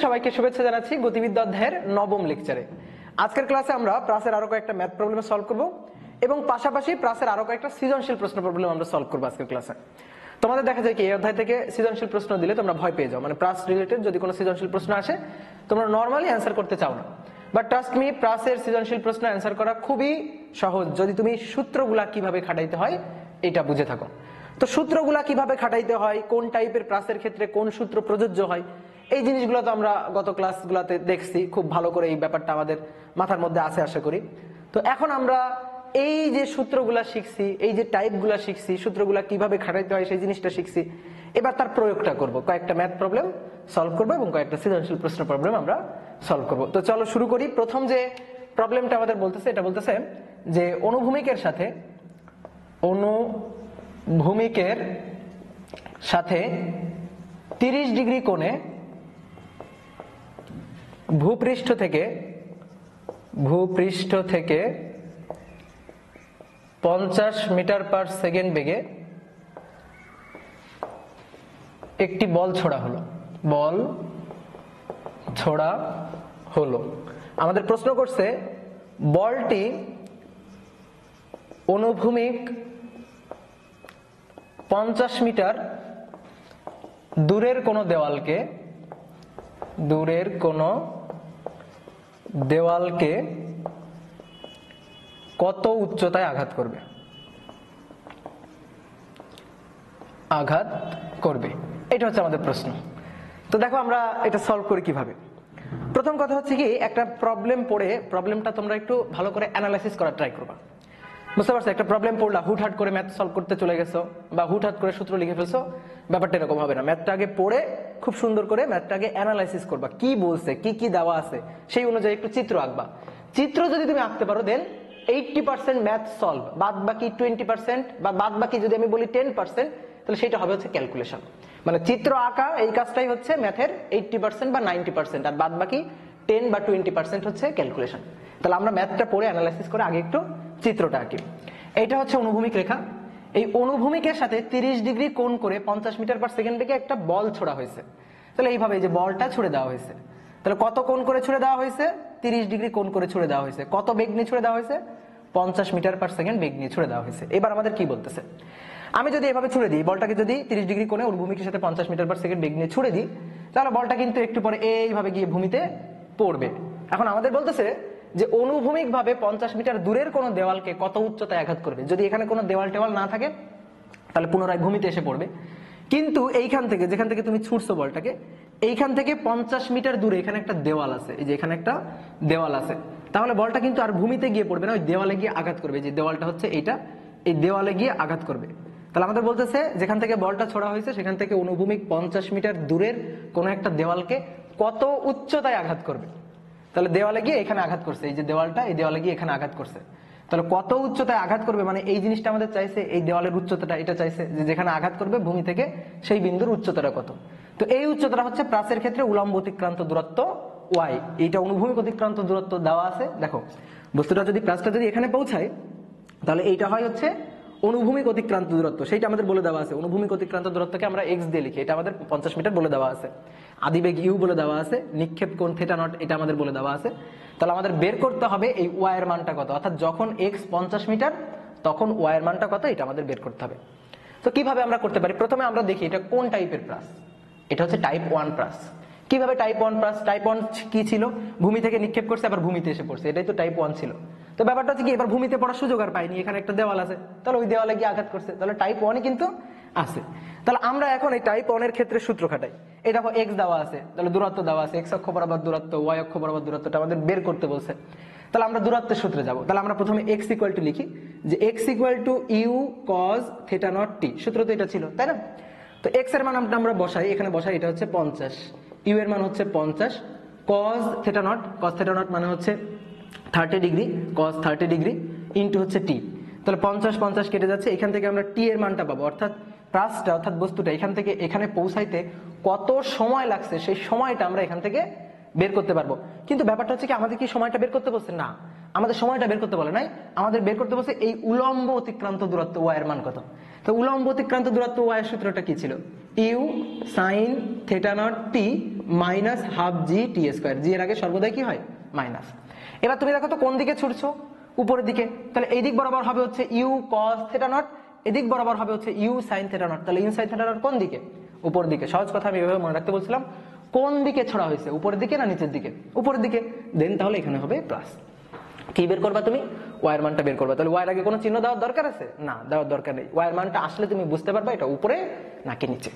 সবাইকে শুভেচ্ছা জানাচ্ছি গতিবিদ্যা অধ্যায়ের নবম লেকচারে। আজকের ক্লাসে আমরা প্রাসের আরো কয়েকটা ম্যাথ প্রবলেম সলভ করব এবং পাশাপাশি প্রাসের আরো কয়েকটা সৃজনশীল প্রশ্ন প্রবলেম আমরা সলভ করব আজকের ক্লাসে। তোমাদের দেখা যায় কি এই অধ্যায় থেকে সৃজনশীল প্রশ্ন দিলে তোমরা ভয় পেয়ে যাও, মানে প্রাস রিলেটেড যদি কোনো সৃজনশীল প্রশ্ন আসে তোমরা নরমালি অ্যান্সার করতে চাও না, বাট ট্রাস্ট মি প্রাসের সৃজনশীল প্রশ্ন অ্যান্সার করা খুবই সহজ যদি তুমি সূত্রগুলা কিভাবে খাটাইতে হয় এটা বুঝে থাকো। তো সূত্রগুলা কিভাবে খাটাইতে হয়, কোন টাইপের প্রাসের ক্ষেত্রে কোন সূত্র প্রযোজ্য হয়, এই জিনিসগুলো তো আমরা গত ক্লাসগুলোতে দেখছি, খুব ভালো করে এই ব্যাপারটা আমাদের মাথার মধ্যে আছে আশা করি। তো এখন আমরা এই যে সূত্রগুলা শিখছি, এই যে টাইপগুলা শিখছি, সূত্রগুলা কিভাবে খাটাইতে হয় সেই জিনিসটা শিখছি, এবার তার প্রয়োগটা করব, কয়েকটা ম্যাথ প্রবলেম সলভ করবো এবং কয়েকটা সৃজনশীল প্রশ্ন প্রবলেম আমরা সলভ করব। তো চলো শুরু করি। প্রথম যে প্রবলেমটা আমাদের বলতেছে, এটা বলতেছে যে অনুভূমিকের সাথে 30 ডিগ্রি কোণে ভূপৃষ্ঠ থেকে 50 মিটার পার সেকেন্ড বেগে একটি বল ছোড়া হলো। আমাদের প্রশ্ন করছে বলটি অনুভূমিক 50 মিটার দূরের কোনো দেওয়ালকে কত উচ্চতায় আঘাত করবে, এটা হচ্ছে আমাদের প্রশ্ন। তো দেখো আমরা এটা সলভ করি কিভাবে। প্রথম কথা হচ্ছে কি, একটা প্রবলেম পড়ে প্রবলেমটা তোমরা একটু ভালো করে অ্যানালাইসিস করার ট্রাই করবা। বুঝতে পারছো, একটা প্রবলেম পড়লা, হুটহাট করে ম্যাথ সলভ করতে চলে গেছো বা হুটহাট করে সূত্র লিখে ফেলছো, ব্যাপারটা এরকম হবে না। ম্যাথটা আগে পড়ে খুব সুন্দর করে ম্যাথটা আগে অ্যানালাইসিস করবা, কি বলছে, কি দেওয়া আছে সেই অনুযায়ী একটু চিত্র আঁকবা। চিত্র যদি তুমি আঁকতে পারো দেন 80% ম্যাথ সলভ, বাদ বাকি 20% বা বাদ বাকি যদি আমি বলি 10%, তাহলে সেটা হবে হচ্ছে ক্যালকুলেশন। মানে চিত্র আঁকা এই কাজটাই হচ্ছে ম্যাথের 80% বা 90%, আর বাদ বাকি 10 বা 20% হচ্ছে ক্যালকুলেশন। তাহলে আমরা ম্যাথটা পড়ে অ্যানালাইসিস করে আগে একটু চিত্রটা আঁকি। এইটা হচ্ছে অনুভূমিক রেখা। এই অনুভূমিকের সাথে 30 ডিগ্রি কোণ করে 50 মিটার পার সেকেন্ড বেগে একটা বল ছোড়া হয়েছে। তাহলে এইভাবে যে বলটা ছুড়ে দেওয়া হয়েছে, তাহলে কত কোণ করে ছুড়ে দেওয়া হয়েছে? 30 ডিগ্রি কোণ করে ছুড়ে দেওয়া হয়েছে। কত বেগ নিয়ে ছুড়ে দেওয়া হয়েছে? 50 মিটার পার সেকেন্ড বেগ নিয়ে ছুড়ে দেওয়া হয়েছে। এবার আমাদের কি বলতেছে, আমি যদি এভাবে ছুড়ে দিই বলটাকে, যদি 30 ডিগ্রি কোণে অনুভূমিকের সাথে 50 মিটার পার সেকেন্ড বেগ নিয়ে ছুড়ে দিই, তাহলে বলটা কিন্তু একটু পরে এইভাবে গিয়ে ভূমিতে পড়বে। এখন আমাদের বলতেছে যে অনুভূমিক ভাবে 50 মিটার দূরের কোন দেওয়ালকে কত উচ্চতায় আঘাত করবে। যদি এখানে কোনো দেওয়াল টেওয়াল না থাকে তাহলে পুনরায় ভূমিতে এসে পড়বে, কিন্তু এইখান থেকে যেখান থেকে তুমি ছুটছো বলটাকে, এইখান থেকে 50 মিটার দূরে এখানে একটা দেওয়াল আছে, এই যে এখানে একটা দেওয়াল আছে, তাহলে বলটা কিন্তু আর ভূমিতে গিয়ে পড়বে না, ওই দেওয়ালে গিয়ে আঘাত করবে। যে দেওয়ালটা হচ্ছে এইটা, এই দেওয়ালে গিয়ে আঘাত করবে। তাহলে আমাদের বলতেছে যেখান থেকে বলটা ছোড়া হয়েছে সেখান থেকে অনুভূমিক 50 মিটার দূরের কোন একটা দেওয়ালকে কত উচ্চতায় আঘাত করবে। তাহলে দেওয়ালে গিয়ে এখানে আঘাত করছে, এই যে দেওয়ালটা, এই দেওয়ালে গিয়ে এখানে আঘাত করছে, তাহলে কত উচ্চতায় আঘাত করবে, মানে এই জিনিসটা আমাদের চাইছে, এই দেওয়ালের উচ্চতাটা এটা চাইছে, যে যেখানে আঘাত করবে ভূমি থেকে সেই বিন্দুর উচ্চতাটা কত। তো এই উচ্চতাটা হচ্ছে প্রাসের ক্ষেত্রে উলম্ব অতিক্রান্ত দূরত্ব ওয়াই। এইটা অনুভূমিক অতিক্রান্ত দূরত্ব দেওয়া আছে। দেখো বস্তুটা যদি প্রাসটা যদি এখানে পৌঁছায় তাহলে এইটা হয় হচ্ছে অনুভূমিক অতিক্রান্ত দূরত্ব, সেইটা আমাদের বলে দেওয়া আছে। অনুভূমিক অতিক্রান্ত দূরত্বকে আমরা এক্স দিয়ে লিখি, এটা আমাদের 50 মিটার বলে দেওয়া আছে। আদিবেগ ইউ বলে দেওয়া আছে, নিক্ষেপ কোণ থিটা নট এটা আমাদের বলে দেওয়া আছে। তাহলে আমাদের বের করতে হবে এই ওয়াই এর মানটা কত, অর্থাৎ যখন এক্স 50 মিটার তখন ওয়াই এর মানটা কত, এটা আমাদের বের করতে হবে। তো কিভাবে আমরা করতে পারি, প্রথমে আমরা দেখি এটা কোন টাইপের প্রাস। এটা হচ্ছে টাইপ 1 প্রাস। কিভাবে টাইপ 1 প্রাস? টাইপ 1 কি ছিল, ভূমি থেকে নিক্ষেপ করছে আবার ভূমিতে এসে পড়ছে, এটাই তো টাইপ 1 ছিল। তো ব্যাপারটা হচ্ছে কি, এবার ভূমিতে পড়ার সুযোগ আর পাইনি, এখানে একটা দেওয়াল আছে, তাহলে ওই দেওয়ালে গিয়ে আঘাত করছে, তাহলে টাইপ 1 কিন্তু আছে। তাহলে আমরা এখন এই টাইপ 1 এর ক্ষেত্রে সূত্র খাটাই। এই দেখো এক্স দেওয়া আছে, তাহলে দূরত্ব দেওয়া আছে, এক্স অক্ষ বরাবর দূরত্ব, ওয়াই অক্ষ বরাবর দূরত্বটা আমাদের বের করতে বলছে। তাহলে আমরা দূরত্বের সূত্রে যাব। তাহলে আমরা প্রথমে এক্স ইকুয়াল টু লিখি, যে x equal to u cos theta not t, সূত্র তো এটা ছিল তাই না। তো এক্স এর মান আমরা বসাই, এখানে বসাই, এটা হচ্ছে 50, ইউ এর মান হচ্ছে 50, কজ থিটা নট মানে হচ্ছে 30 ডিগ্রি, কজ 30 ডিগ্রি ইন্টু হচ্ছে টি। তাহলে 50 কেটে যাচ্ছে, এখান থেকে আমরা টি এর মানটা পাবো, অর্থাৎ প্রাসটা অর্থাৎ বস্তুটা এখান থেকে এখানে পৌঁছাইতে কত সময় লাগছে সেই সময়টা আমরা এখান থেকে বের করতে পারবো। কিন্তু ব্যাপারটা হচ্ছে কি, আমাদের কি সময়টা বের করতে বলছে না, আমাদের সময়টা বের করতে বলে নাই, আমাদের বের করতে বলছে এই উলম্ব অতিক্রান্ত দূরত্ব y এর মান কত। তো উলম্ব অতিক্রান্ত দূরত্ব y এর সূত্রটা কি ছিল? U sine theta not t minus half g t square. G এর আগে সর্বদাই কি হয়? মাইনাস। এবার তুমি দেখো তো কোন দিকে ছুটছো? উপরের দিকে। তাহলে এই দিক বরাবর হবে হচ্ছে ইউ কস থিটা নট, এদিক বরাবর হবে হচ্ছে ইউ সাইন থিটা নট। তাহলে ইউ সাইন থিটা নট কোন দিকে? উপর দিকে। সহজ কথা আমি এভাবে মনে রাখতে বলছিলাম, কোন দিকে ছড়া হয়েছে, উপরের দিকে না নিচের দিকে? উপরের দিকে। দেন তাহলে এখানে হবে প্লাস। কি বের করবা তুমি? ওয়াই এর মানটা বের করবা। তাহলে ওয়াই এর আগে কোনো চিহ্ন দেওয়ার দরকার আছে? না, দেওয়ার দরকার নেই। ওয়াই এর মানটা আসলে তুমি বুঝতে পারবা এটা উপরে নাকি নিচে।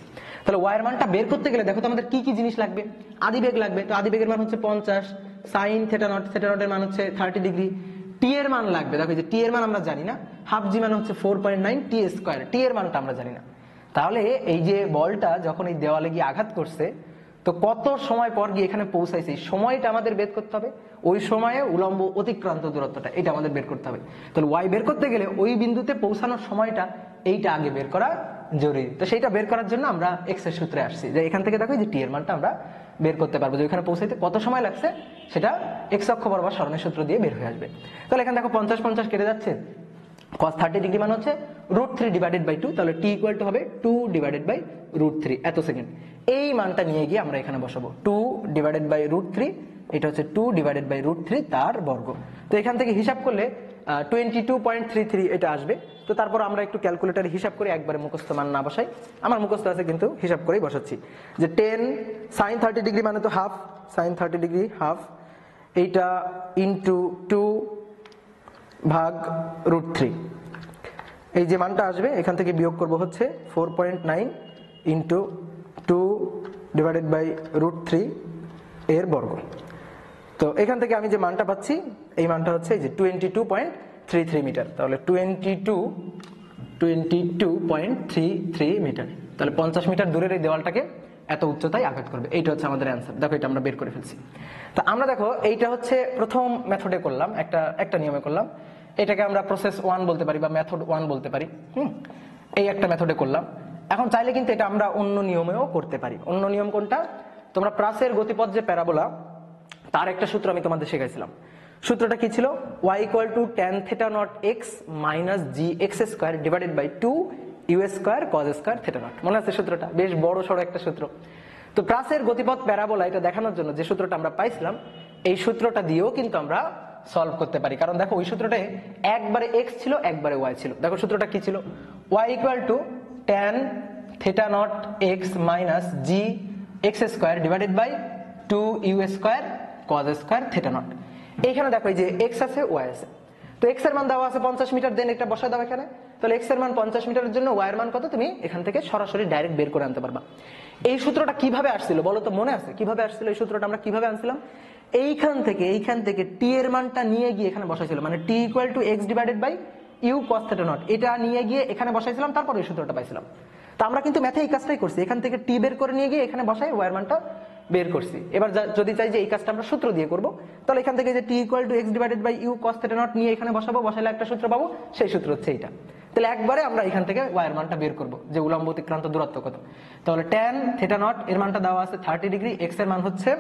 তাহলে ওয়াই এর মানটা বের করতে গেলে দেখো তো আমাদের কি কি জিনিস লাগবে। আদিবেগ লাগবে। তো আদিবেগের মান হচ্ছে 50, সাইন থিটা নট, থিটা নটের মান হচ্ছে 30 ডিগ্রি। টি এর মান লাগবে। দেখো যে টি এর মান আমরা জানি না, হাফ জি মান হচ্ছে 4.9 টি স্কয়ার। টি এর মানটা আমরা জানি না। তাহলে এই যে বলটা যখন এই দেওয়ালে গিয়ে আঘাত করছে, তো কত সময় পর গিয়ে এখানে পৌঁছাইছে সময়টা আমাদের বের করতে হবে। ওই সময়ে উলম্ব অতিক্রান্ত দূরত্বটা এটা আমাদের বের করতে হবে। তাহলে ওয়াই বের করতে গেলে ওই বিন্দুতে পৌঁছানোর সময়টা এইটা আগে বের করা জরুরি। তো সেইটা বের করার জন্য আমরা এক্স এর সূত্রে আসছি, যে এখান থেকে দেখো যে টি এর মানটা আমরা বের করতে পারবো, যে এখানে পৌঁছাইতে কত সময় লাগছে সেটা এক্স অক্ষ বরাবর সরণের সূত্র দিয়ে বের হয়ে আসবে। তাহলে এখানে দেখো 50 কেটে যাচ্ছে, cos 30 ডিগ্রি মান হচ্ছে √3 ডিভাইডেড বাই 2। তাহলে t ইকুয়াল টু হবে 2 ডিভাইডেড বাই √3 এত সেকেন্ড। এই মানটা নিয়ে গিয়ে আমরা এখানে বসাবো 2 ডিভাইডেড বাই √3, এটা হচ্ছে 2 ডিভাইডেড বাই √3 তার বর্গ। তো এখান থেকে হিসাব করলে 22.33 এটা আসবে। তো তারপর আমরা একটু ক্যালকুলেটরে হিসাব করে একবারে মুখস্থ মান না বসাই, আমার মুখস্থ আছে কিন্তু হিসাব করেই বসাচ্ছি, যে 10 sin 30 ডিগ্রি মানে তো হাফ, sin 30 ডিগ্রি হাফ, এইটা ইন্টু 2 ভাগ √3। এই যে মানটা আসবে এখান থেকে বিয়োগ করব হচ্ছে 4.9 ইন্টু 2 ডিভাইডেড বাই √3 এর বর্গ। তো এখান থেকে আমি যে মানটা পাচ্ছি এই মানটা হচ্ছে এই যে 22.33 মিটার। তাহলে 22.33 মিটার। তাহলে 50 মিটার দূরের এই দেওয়ালটাকে এত উচ্চতায় আঘাত করবে। এইটা হচ্ছে আমাদের অ্যান্সার। দেখো এটা আমরা বের করে ফেলছি। তো আমরা দেখো এইটা হচ্ছে প্রথম মেথডে করলাম, একটা নিয়মে করলাম। এটাকে আমরা প্রসেস 1 বলতে পারি বা মেথড 1 বলতে পারি। এই একটা মেথডে করলাম। এখন চাইলে কিন্তু এটা আমরা অন্য নিয়মেও করতে পারি। অন্য নিয়ম কোনটা? তোমরা প্রাসের গতিপথ যে প্যারাবোলা, তার একটা সূত্র আমি তোমাদের শেখাইছিলাম। সূত্রটা কি ছিল? y equal to tan theta nought x minus g x square divided by 2 u square cos square theta nought. মনে আছে সূত্রটা? বেশ বড় সড়ো একটা সূত্র। তো প্রাসের গতিপথ প্যারাবোলা এটা দেখানোর জন্য যে সূত্রটা আমরা পাইছিলাম, এই সূত্রটা দিয়েও কিন্তু আমরা সলভ করতে পারি। কারণ দেখো ওই সূত্রটায় একবারে x ছিল একবারে y ছিল। দেখো সূত্রটা কি ছিল? y equal to tan theta nought x minus g x square divided by 2 u square cos square theta nought. এইখানে দেখো এই যে x আছে y আছে, তো x এর মান দেওয়া আছে 50 মিটার, দেন এটা বসা দাও এখানে। তাহলে x এর মান 50 মিটারের জন্য y এর মান কত তুমি এখান থেকে সরাসরি ডাইরেক্ট বের করে আনতে পারবা। এই সূত্রটা কিভাবে আসছিল বলো তো? মনে আছে কিভাবে আসছিল এই সূত্রটা? আমরা কিভাবে আনছিলাম? এইখান থেকে t এর মানটা নিয়ে গিয়ে এখানে বসাইছিল, মানে t equal to x divided by u cos theta not, এটা নিয়ে গিয়ে এখানে বসাইছিলাম, তারপর এই সূত্রটা পাইছিলাম। তো আমরা কিন্তু ম্যাথে এই কাজটাই করছি, এখান থেকে t বের করে নিয়ে গিয়ে এখানে বসাই y এর মানটা বের করছি। এবার যদি চাই যে এই কাজটা আমরা সূত্র দিয়ে করব, তাহলে এখান থেকে যে t equal to x divided by u cos theta nought নিয়ে এখানে বসাবো, বসাইলে একটা সূত্র পাবো, সেই সূত্র হচ্ছে এইটা। তাহলে একবারে আমরা এখান থেকে y এর মানটা বের করব, যে উলম্ব অতিক্রান্ত দূরত্ব কত। তাহলে tan থিটা নট এর মানটা দেওয়া আছে 30 ডিগ্রি, x এর মান হচ্ছে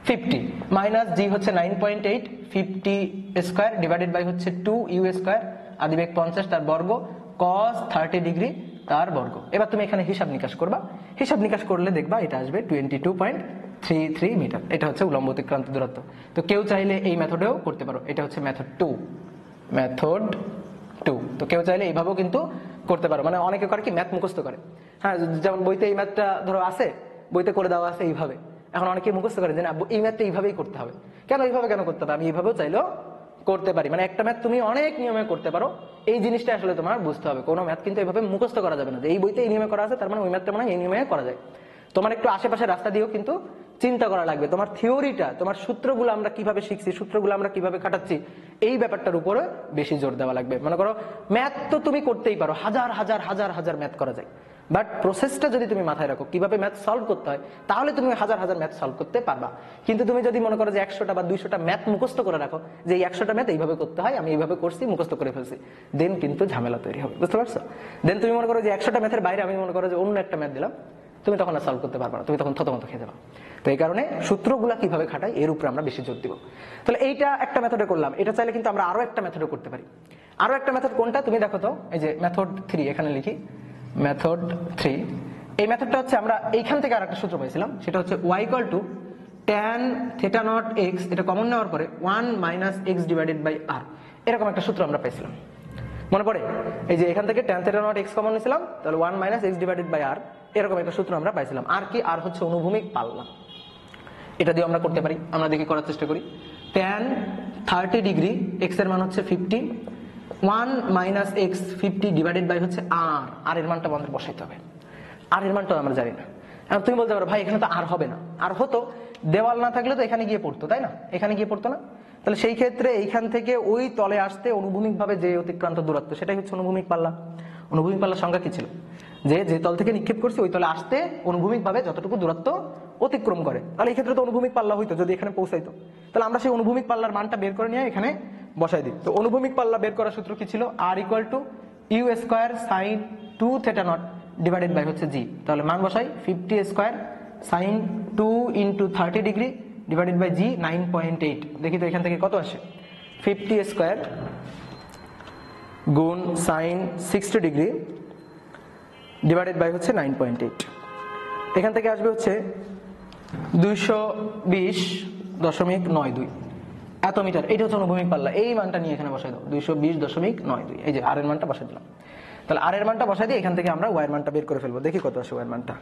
50 মাইনাস জি হচ্ছে 9.8, 50 স্কয়ার ডিভাইডেড বাই হচ্ছে 2 ইউ স্কয়ার, আদিবেগ 50 তার বর্গ, cos 30 ডিগ্রি তার বর্গ। এবার তুমি এখানে হিসাব নিকাশ করবা, হিসাব নিকাশ করলে দেখবা এটা আসবে 22.33 মিটার। এটা হচ্ছে উলম্ব অতিক্রান্ত দূরত্ব। তো কেউ চাইলে এই মেথডেও করতে পারো, এটা হচ্ছে মেথড 2। তো কেউ চাইলে এইভাবেও কিন্তু করতে পারো। মানে অনেকে করে কি ম্যাথ মুখস্থ করে, হ্যাঁ, যেমন বইতে এই ম্যাথটা ধরো আছে, বইতে করে দেওয়া আছে এইভাবে। এখন অনেকে মুখস্থ করে যে না এই ম্যাথটা এইভাবেই করতে হবে, কেন এইভাবে কেন করতে হবে? আমি এইভাবেও চাইলেও করতে পারি। মানে একটা ম্যাথ তুমি অনেক নিয়মে করতে পারো, এই জিনিসটা আসলে তোমার বুঝতে হবে। কোনো ম্যাথ কিন্তু এইভাবে মুখস্থ করা যাবে না, যে এই বইতে এই নিয়মে করা আছে তার মানে ওই ম্যাথটা মানে এই নিয়মে করা যায়। তোমার একটু আশেপাশে রাস্তা দিয়েও কিন্তু চিন্তা করা লাগবে। তোমার থিওরিটা, তোমার সূত্রগুলো আমরা কিভাবে শিখছি, সূত্রগুলো আমরা কিভাবে খাটাচ্ছি, এই ব্যাপারটার উপরে বেশি জোর দেওয়া লাগবে। মনে করো ম্যাথ তো তুমি করতেই পারো, হাজার হাজার হাজার হাজার ম্যাথ করা যায়, বাট প্রসেসটা যদি তুমি মাথায় রাখো কিভাবে ম্যাথ সলভ করতে হয়, তাহলে তুমি হাজার হাজার ম্যাথ সলভ করতে পারবা। কিন্তু তুমি যদি মনে করো যে 100টা বা 200টা ম্যাথ মুখস্থ করে রাখো, যে এই 100টা ম্যাথ এইভাবে করতে হয়, আমি এইভাবে করছি, মুখস্থ করে ফেলছি, দেন কিন্তু ঝামেলা তৈরি হবে, বুঝতে পারছো? দেন তুমি মনে করো যে 100টা ম্যাথের বাইরে আমি মনে করো যে অন্য একটা ম্যাথ দিলাম, তুমি তখন আর সলভ করতে পারবে না, তুমি তখন থতমত খেয়ে যাবে। তো এই কারণে সূত্রগুলা কিভাবে খাটাই এর উপরে আমরা বেশি জোর দিব। তাহলে এইটা একটা মেথডে করলাম, এটা চাইলে কিন্তু আমরা আরো একটা মেথডে করতে পারি। আরো একটা মেথড কোনটা তুমি দেখো তো, এই যে মেথড 3 এখানে লিখি, মেথড 3। এই মেথডটা হচ্ছে আমরা এইখান থেকে আরেকটা সূত্র পাইছিলাম, সেটা হচ্ছে y = tan θ নট x, এটা কমন নেওয়ার পরে 1 - x / r, এরকম একটা সূত্র আমরা পাইছিলাম, মনে পড়ে? এই যে এখান থেকে tan θ নট x কমন নিয়েছিলাম, তাহলে 1 - x / r, এরকম একটা সূত্র আমরা পাইছিলাম। আর কি? আর হচ্ছে অনুভূমিক পাল্লা, এটা দিয়ে আমরা করতে পারি। আমরা দেখি করার চেষ্টা করি। tan 30 ডিগ্রি, x এর মান হচ্ছে 50, 1 - x 50 ডিভাইডেড বাই হচ্ছে r, আর এর মানটা আমাদের বসাইতে হবে। আর এর মানটা আমরা জানি না। এখন তুমি বলতে পারো ভাই এখানে তো আর হবে না, আর হতো দেওয়াল না থাকলে তো এখানে গিয়ে পড়তো, তাই না? এখানে গিয়ে পড়তো না? তাহলে সেই ক্ষেত্রে এইখান থেকে ওই তলে আসতে অনুভূমিক ভাবে যে অতিক্রান্ত দূরত্ব, সেটাই হচ্ছে অনুভূমিক পাল্লা। অনুভূমিক পাল্লার সংজ্ঞা কি ছিল? যে তল থেকে নিক্ষেপ করছে ওই তলে আসতে অনুভূমিক ভাবে যতটুকু দূরত্ব অতিক্রম করে, তাহলে এই ক্ষেত্রে তো অনুভূমিক পাল্লা হইতো যদি এখানে পৌঁছাইতো। তাহলে আমরা সেই অনুভূমিক পাল্লার মানটা বের করে নিয়ে এখানে বসাই দিই। তো অনুভূমিক পাল্লা বের করার সূত্র কি ছিল? r = u² sin 2 θ naught divided by হচ্ছে g। তাহলে মান বসাই, 50² sin 2 × 30 degree divided by g 9.8। দেখি তো এখান থেকে কত আসে। 50² গুণ sin 60 ডিগ্রি ডিভাইডেড বাই হচ্ছে 9.8, এখান থেকে আসবে হচ্ছে 220.92 এত মিটার। এটা হচ্ছে অনুভূমিক পাল্লা। এই মানটা নিয়ে এখানে বসাই দাও, 220.92। এই যে আর এর মানটা বসাই দিলাম। তাহলে আর এর মানটা বসাই দিয়ে এখান থেকে আমরা ওয়াই এর মানটা বের করে ফেলবো। দেখি কত আসে ওয়াই এর মানটা।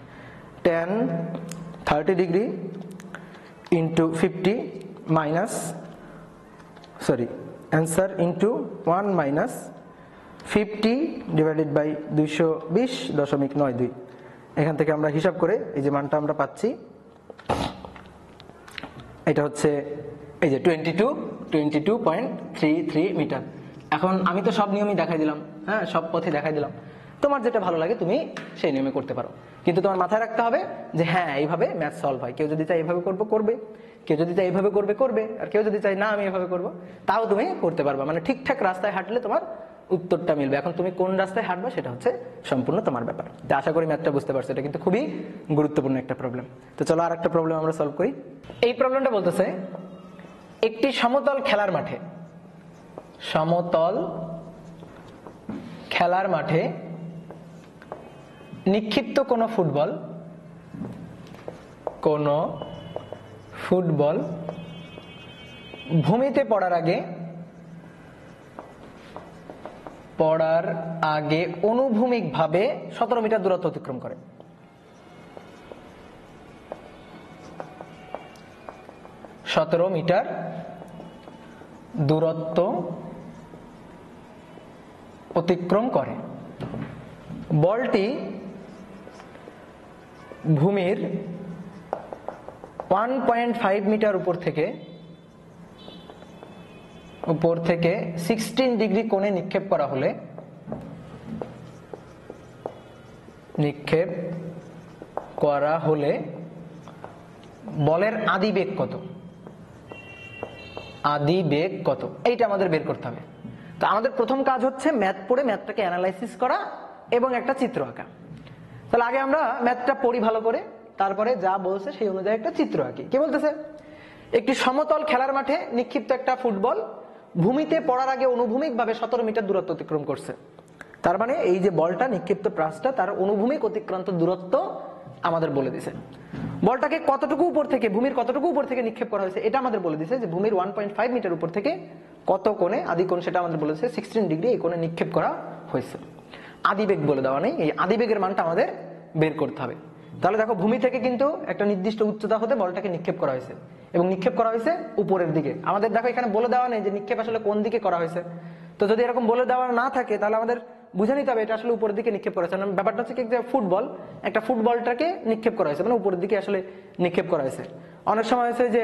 tan 30 degree into 50 minus answer into 1 - 50 divided by 220.92। এখান থেকে আমরা হিসাব করে এই যে মানটা আমরা পাচ্ছি, এটা হচ্ছে এই যে 22.33 মিটার। এখন আমি তো সব নিয়মই দেখাই দিলাম, হ্যাঁ, সব পথে দেখাই দিলাম। তোমার যেটা ভালো লাগে তুমি সেই নিয়মে করতে পারো, কিন্তু তোমার মাথায় রাখতে হবে যে হ্যাঁ এইভাবে ম্যাথ সলভ হয়। কেউ যদি চাই এইভাবে করবে, কেউ যদি চাই এইভাবে করবে, আর কেউ যদি চাই না আমি এভাবে করব, তাও তুমি করতে পারবা। মানে ঠিকঠাক রাস্তায় হাঁটলে তোমার উত্তরটা মিলবে। এখন তুমি কোন রাস্তায় হাঁটবে সেটা হচ্ছে সম্পূর্ণ তোমার ব্যাপার। তো আশা করি ম্যাথটা বুঝতে পারছো, এটা কিন্তু খুবই গুরুত্বপূর্ণ একটা প্রবলেম। তো চলো আর একটা প্রবলেম আমরা সলভ করি। এই প্রবলেমটা বলতেছে একটি সমতল খেলার মাঠে নিক্ষিপ্ত কোনো ফুটবল ভূমিতে পড়ার আগে অনুভূমিকভাবে 17 মিটার দূরত্ব অতিক্রম করে। বলটি ভূমির 1.5 মিটার উপর থেকে 16 ডিগ্রি কোণে নিক্ষেপ করা হলে বলের আদিবেগ কত? এইটা আমাদের বের করতে হবে। তো আমাদের প্রথম কাজ হচ্ছে ম্যাথ পড়ে ম্যাথটাকে অ্যানালাইসিস করা এবং একটা চিত্র আঁকা। তাহলে আগে আমরা ম্যাথটা পড়ি ভালো করে, তারপরে যা বলছে সেই অনুযায়ী একটা চিত্র আঁকি। কি বলতেছে? একটি সমতল খেলার মাঠে নিক্ষিপ্ত একটা ফুটবল ভূমিতে পড়ার আগে অনুভূমিকভাবে 17 মিটার দূরত্ব অতিক্রম করছে। তার মানে এই যে বলটা নিক্ষিপ্ত প্রাসটা তার অনুভূমিক অতিক্রান্ত দূরত্ব আমাদের বলে দিছে। বলটাকে কতটুকু উপর থেকে, ভূমির কতটুকু উপর থেকে নিক্ষেপ করা হয়েছে এটা আমাদের বলে দিছে। যে ভূমির 1.5 মিটার উপর থেকে কত কোণে, আদি কোণ সেটা আমাদের বলেছে 16 ডিগ্রি এই কোণে নিক্ষেপ করা হয়েছে। আদিবেগ বলে দেওয়া নেই, এই আদিবেগের মানটা আমাদের বের করতে হবে। তাহলে দেখো ভূমি থেকে কিন্তু একটা নির্দিষ্ট উচ্চতা হতে বলটাকে নিক্ষেপ করা হয়েছে এবং নিক্ষেপ করা হয়েছে উপরের দিকে। আমাদের দেখো এখানে বলে দেওয়া নেই যে নিক্ষেপ আসলে কোন দিকে করা হয়েছে। তো যদি এরকম বলে দেওয়া না থাকে তাহলে আমাদের বুঝে নিতে হবে এটা আসলে উপরের দিকে নিক্ষেপ করা হয়েছে। ব্যাপারটা হচ্ছে কি, যে একটা ফুটবলটাকে নিক্ষেপ করা হয়েছে, মানে উপরের দিকে আসলে নিক্ষেপ করা হয়েছে। অনেক সময় হয়েছে যে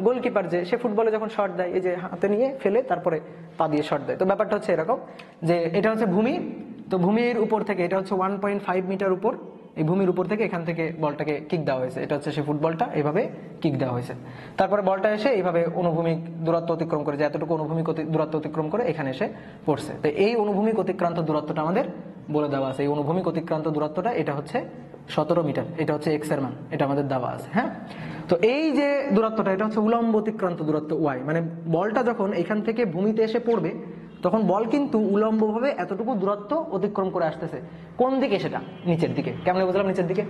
গোলকিপার যে সে ফুটবলে যখন শট দেয়, এই যে হাতে নিয়ে ফেলে তারপরে পা দিয়ে শট দেয়। তো ব্যাপারটা হচ্ছে এরকম যে এটা হচ্ছে ভূমি, তো ভূমির উপর থেকে এটা হচ্ছে 1.5 মিটার উপর, এই ভূমির উপর থেকে এখান থেকে বলটাকে কিক দেওয়া হয়েছে। এটা হচ্ছে সেই ফুটবলটা, এইভাবে কিক দেওয়া হয়েছে। তারপরে বলটা এসে এইভাবে অনুভূমিক দূরত্ব অতিক্রম করে, যে এতটুকু অনুভূমিক দূরত্ব অতিক্রম করে এখানে এসে পড়ছে। তো এই অনুভূমিক অতিক্রান্ত দূরত্বটা আমাদের বলে দেওয়া আছে। এই অনুভূমিক অতিক্রান্ত দূরত্বটা এটা হচ্ছে 17 মিটার, এটা হচ্ছে এক্স এর মান, এটা আমাদের দেওয়া আছে। হ্যাঁ, তো এই যে দূরত্বটা এটা হচ্ছে উলম্ব অতিক্রান্ত দূরত্ব ওয়াই, মানে বলটা যখন এখান থেকে ভূমিতে এসে পড়বে তখন বল কিন্তু উলম্বভাবে এতটুকু দূরত্ব অতিক্রম করে আসতেছে। কোন দিকে? সেটা নিচের দিকে। কেমনে বুঝলাম নিচের দিকে?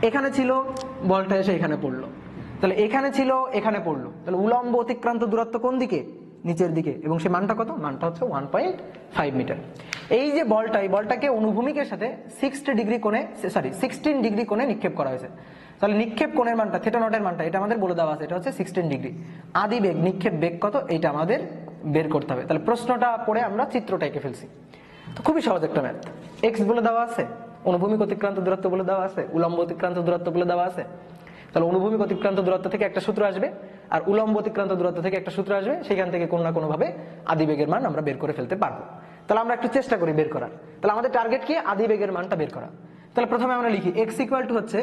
এখানে ছিল, বলটা এসে এখানে পড়লো, তাহলে এখানে ছিল, এখানে পড়লো, তাহলে উলম্ব অতিক্রান্ত দূরত্ব কোন দিকে? নিচের দিকে। এবং সে মানটা কত? মানটা হচ্ছে 1.5 মিটার। এই যে বলটা, এই বলটাকে অনুভূমিকের সাথে 16 ডিগ্রি কোণে নিক্ষেপ করা হয়েছে। তাহলে নিক্ষেপ কোণের মানটা, থিটা নটের মানটা, এটা আমাদের বলে দেওয়া আছে, এটা হচ্ছে 16 ডিগ্রি। আদি বেগ, নিক্ষেপ বেগ কত, এটা আমাদের বের করতে হবে। তাহলে প্রশ্নটা পড়ে আমরা চিত্রটা এঁকে ফেলছি। তো খুবই সহজ একটা ম্যাথ। এক্স বলে দেওয়া আছে, অনুভূমিক অতিক্রান্ত দূরত্ব বলে দেওয়া আছে, উলম্ব অতিক্রান্ত দূরত্ব বলে দেওয়া আছে। তাহলে অনুভূমিক অতিক্রান্ত দূরত্ব থেকে একটা সূত্র আসবে, আর উলম্ব অতিক্রান্ত দূরত্ব থেকে একটা সূত্র আসবে, সেখান থেকে কোনো না কোনো ভাবে আদিবেগের মান আমরা বের করে ফেলতে পারবো। তাহলে আমরা একটু চেষ্টা করি বের করার। তাহলে আমাদের টার্গেট কি? আদিবেগের মানটা বের করা। তাহলে প্রথমে আমরা লিখি এক্স ইকুয়াল টু হচ্ছে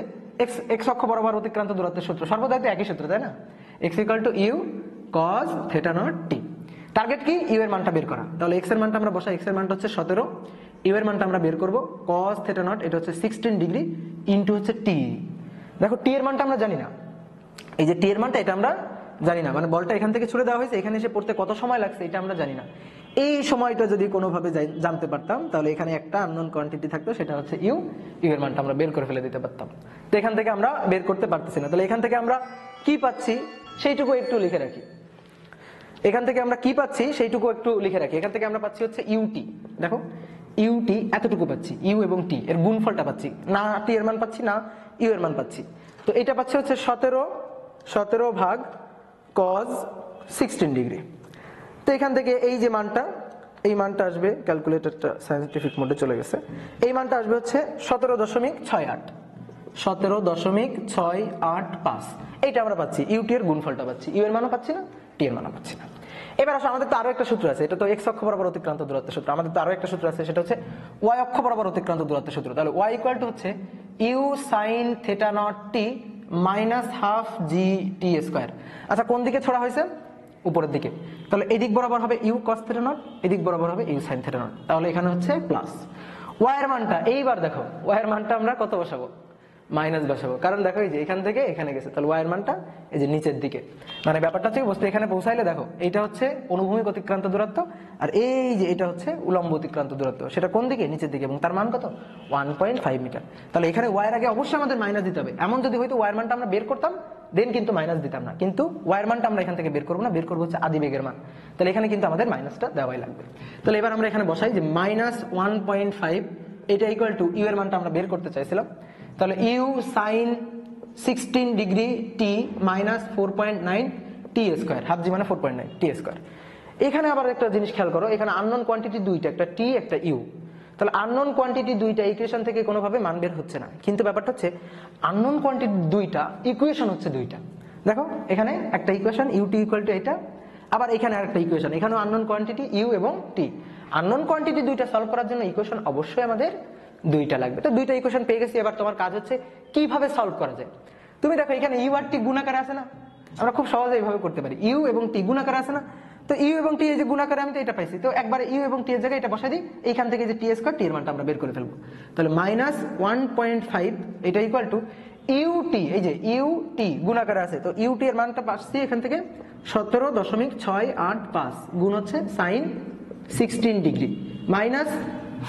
এক্স অক্ষ বরাবর অতিক্রান্ত দূরত্বের সূত্র, সর্বদাই তো একই সূত্র, তাই না? X equal to u cos theta not t. Target কি? ইউ এর মানটা বের করা। তাহলে এক্স এর মানটা আমরা বসাই, এক্স এর মানটা হচ্ছে 17, ইউ এর মানটা আমরা বের করব কজ থিটা নট, এটা হচ্ছে 16 ডিগ্রি ইনটু হচ্ছে টি। দেখো টি এর মানটা আমরা জানি না, এই যে টি এর মানটা এটা আমরা জানি না, মানে বলটা এখান থেকে ছুড়ে দেওয়া হয়েছে, এখানে এসে পড়তে কত সময় লাগছে এটা আমরা জানি না। এই সময়টা যদি কোনোভাবে জানতে পারতাম তাহলে এখানে একটা আননোন কোয়ান্টিটি থাকতো, সেটা হচ্ছে ইউ। ইউ এর মানটা আমরা বের করে ফেলে দিতে পারতাম। তো এখান থেকে আমরা বের করতে পারতেছি না। তাহলে এখান থেকে আমরা কি পাচ্ছি সেইটুকু একটু লিখে রাখি। এখান থেকে আমরা কি পাচ্ছি সেইটুকু একটু লিখে রাখি। এখান থেকে আমরা পাচ্ছি হচ্ছে ইউটি। দেখো ইউটি এতটুকু পাচ্ছি, ইউ এবং টি এর গুণফলটা পাচ্ছি না, টি এর মান পাচ্ছি না, ইউ এর মান পাচ্ছি। তো এটা পাচ্ছি হচ্ছে 17 ভাগ কজ 16 ডিগ্রি। তো এখান থেকে এই যে মানটা, এই মানটা আসবে, ক্যালকুলেটরটা সায়েন্টিফিক মোডে চলে গেছে, এই মানটা আসবে হচ্ছে 17.68, 17.685। এইটা আমরা পাচ্ছি, ইউটি এর গুণফলটা পাচ্ছি, ইউ এর মানও পাচ্ছি না, টি এর মানও পাচ্ছি না। এবার আসলে আমাদের তো আরো একটা সূত্র আছে, এটা তো এক্স অক্ষ বরাবর অতিক্রান্ত দূরত্বের সূত্র। আমাদের তো আরো একটা সূত্র আছে, সেটা হচ্ছে ওয়াই অক্ষ বরাবর অতিক্রান্ত দূরত্বের সূত্র। তাহলে ওয়াই ইকুয়াল টু হচ্ছে u sine theta not t minus half g t square. আচ্ছা কোন দিকে ছড়া হয়েছে? উপরের দিকে। তাহলে এদিক বরাবর হবে ইউ কস থিটা নট, এদিক বরাবর হবে ইউ সাইন থিটা নট। তাহলে এখানে হচ্ছে প্লাস। ওয়াই এর মানটা এইবার দেখো, ওয়াই এর মানটা আমরা কত বসাবো? মাইনাস বসাবো, কারণ দেখো এই যে এখান থেকে এখানে গেছে, তাহলে ওয়াই এর মানটা এই যে নিচের দিকে। মানে ব্যাপারটা হচ্ছে বস্তু এখানে পৌঁছাইলে দেখো এইটা হচ্ছে অনুভূমিক অতিক্রান্ত দূরত্ব, আর এই যে এটা হচ্ছে উলম্ব অতিক্রান্ত দূরত্ব, সেটা কোন দিকে? নিচের দিকে, এবং তার মান কত? 1.5 মিটার। তাহলে এখানে ওয়াই এর আগে অবশ্যই আমাদের মাইনাস দিতে হবে। এমন যদি হয়তো ওয়াই এর মানটা আমরা বের করতাম দেন কিন্তু মাইনাস দিতাম না, কিন্তু ওয়াই এর মানটা আমরা এখান থেকে বের করবো না, বের করবো হচ্ছে আদিবেগের মান। তাহলে এখানে কিন্তু আমাদের মাইনাসটা দেওয়াই লাগবে। তাহলে এবার আমরা এখানে বসাই যে মাইনাস 1.5, এটা ইকুয়াল টু ইউ এর মানটা আমরা বের করতে চাইছিলাম। তাহলে u sine 16 degree t minus 4.9 t square, half g মানে 4.9 টি স্কোয়ার। এখানে আবার একটা জিনিস খেয়াল করো, এখানে আননোন কোয়ান্টিটি দুইটা, একটা টি একটা ইউ। তাহলে আননোন কোয়ান্টিটি দুইটা ইকুয়েশন থেকে কোনোভাবে মান বের হচ্ছে না, কিন্তু ব্যাপারটা হচ্ছে আননোন কোয়ান্টিটি দুইটা, ইকুয়েশন হচ্ছে দুইটা। দেখো এখানে একটা ইকুয়েশন ইউটি ইকুয়াল টু এটা, আবার এখানে আরেকটা ইকুয়েশন, এখানেও আননোন কোয়ান্টিটি ইউ এবং টি। আননোন কোয়ান্টিটি দুইটা সলভ করার জন্য ইকুয়েশন অবশ্যই আমাদের দুইটা লাগবে। তো দুইটা ইকুয়েশন পেয়ে গেছি, এবার তোমার কাজ হচ্ছে কিভাবে সলভ করা যায়। তুমি দেখো এখানে ইউ আর টি গুণাকারে আছে না, আমরা খুব সহজে এইভাবে করতে পারি। ইউ এবং টি গুণাকারে আছে না, তো ইউ এবং টি এই যে গুণাকারে আমি তো এটা পাইছি, তো একবার ইউ এবং টি এর জায়গায় এটা বসাই দিই, এইখান থেকে যে টি স্কয়ার টি এর মানটা আমরা বের করে ফেলবো। তাহলে মাইনাস 1.5 এটা ইকুয়াল টু ইউটি, এই যে ইউটি গুণাকারে আছে, তো ইউটি এর মানটা পাচ্ছি এখান থেকে 17.685 গুণ হচ্ছে সাইন 16 ডিগ্রি মাইনাস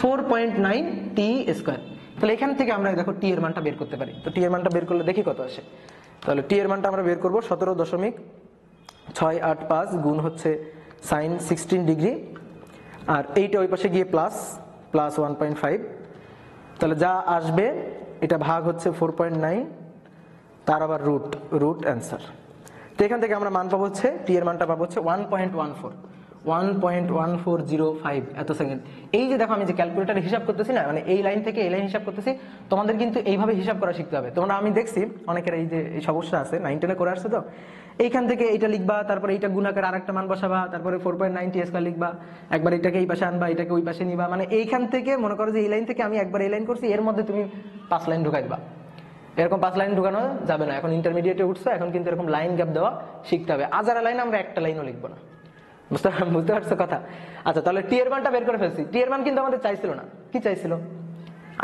4.9 টি স্কয়ার। তাহলে এখান থেকে আমরা দেখো টি এর মানটা বের করতে পারি। তো টি এর মানটা বের করলে দেখি কত আসে। তাহলে টি এর মানটা আমরা বের করবো 17.685 গুণ হচ্ছে সাইন 16 ডিগ্রি, আর এইটা ওই পাশে গিয়ে প্লাস 1.5, তাহলে যা আসবে এটা ভাগ হচ্ছে 4.9, তার আবার রুট অ্যান্সার। তো এখান থেকে আমরা মান পাবো হচ্ছে টি এর মানটা পাবো হচ্ছে 1.1405 এত সেকেন্ড। এই যে দেখো আমি যে ক্যালকুলেটারে হিসাব করতেছি না, মানে এই লাইন থেকে এই লাইন হিসাব করতেছি, তোমাদের কিন্তু এইভাবে হিসাব করা শিখতে হবে। তোমরা আমি দেখছি অনেকের এই যে সমস্যা আছে 9, 10 করে আসছে, তো এইখান থেকে এইটা লিখবা, তারপরে এইটা গুণাকার আরেকটা মান বসাবা, তারপরে 4.9 টি স্কয়ার লিখবা, একবার এটাকে এই পাশে আনবা, এটাকে ওই পাশে নিবা, মানে এইখান থেকে মনে করো যে এই লাইন থেকে আমি একবার এই লাইন করছি, এর মধ্যে তুমি 5 লাইন ঢুকাই দিবা। এরকম 5 লাইন ঢুকানো যাবে না, এখন ইন্টারমিডিয়েটে উঠছো, এখন কিন্তু এরকম লাইন গ্যাপ দেওয়া শিখতে হবে। আজারা লাইন আমরা একটা লাইনও লিখবো না, বুঝতে পারছো কথা? আচ্ছা তাহলে টি এর মানটা বের করে ফেলছি। টি এর মান কিন্তু আমাদের চাইছিল না, কি চাইছিল?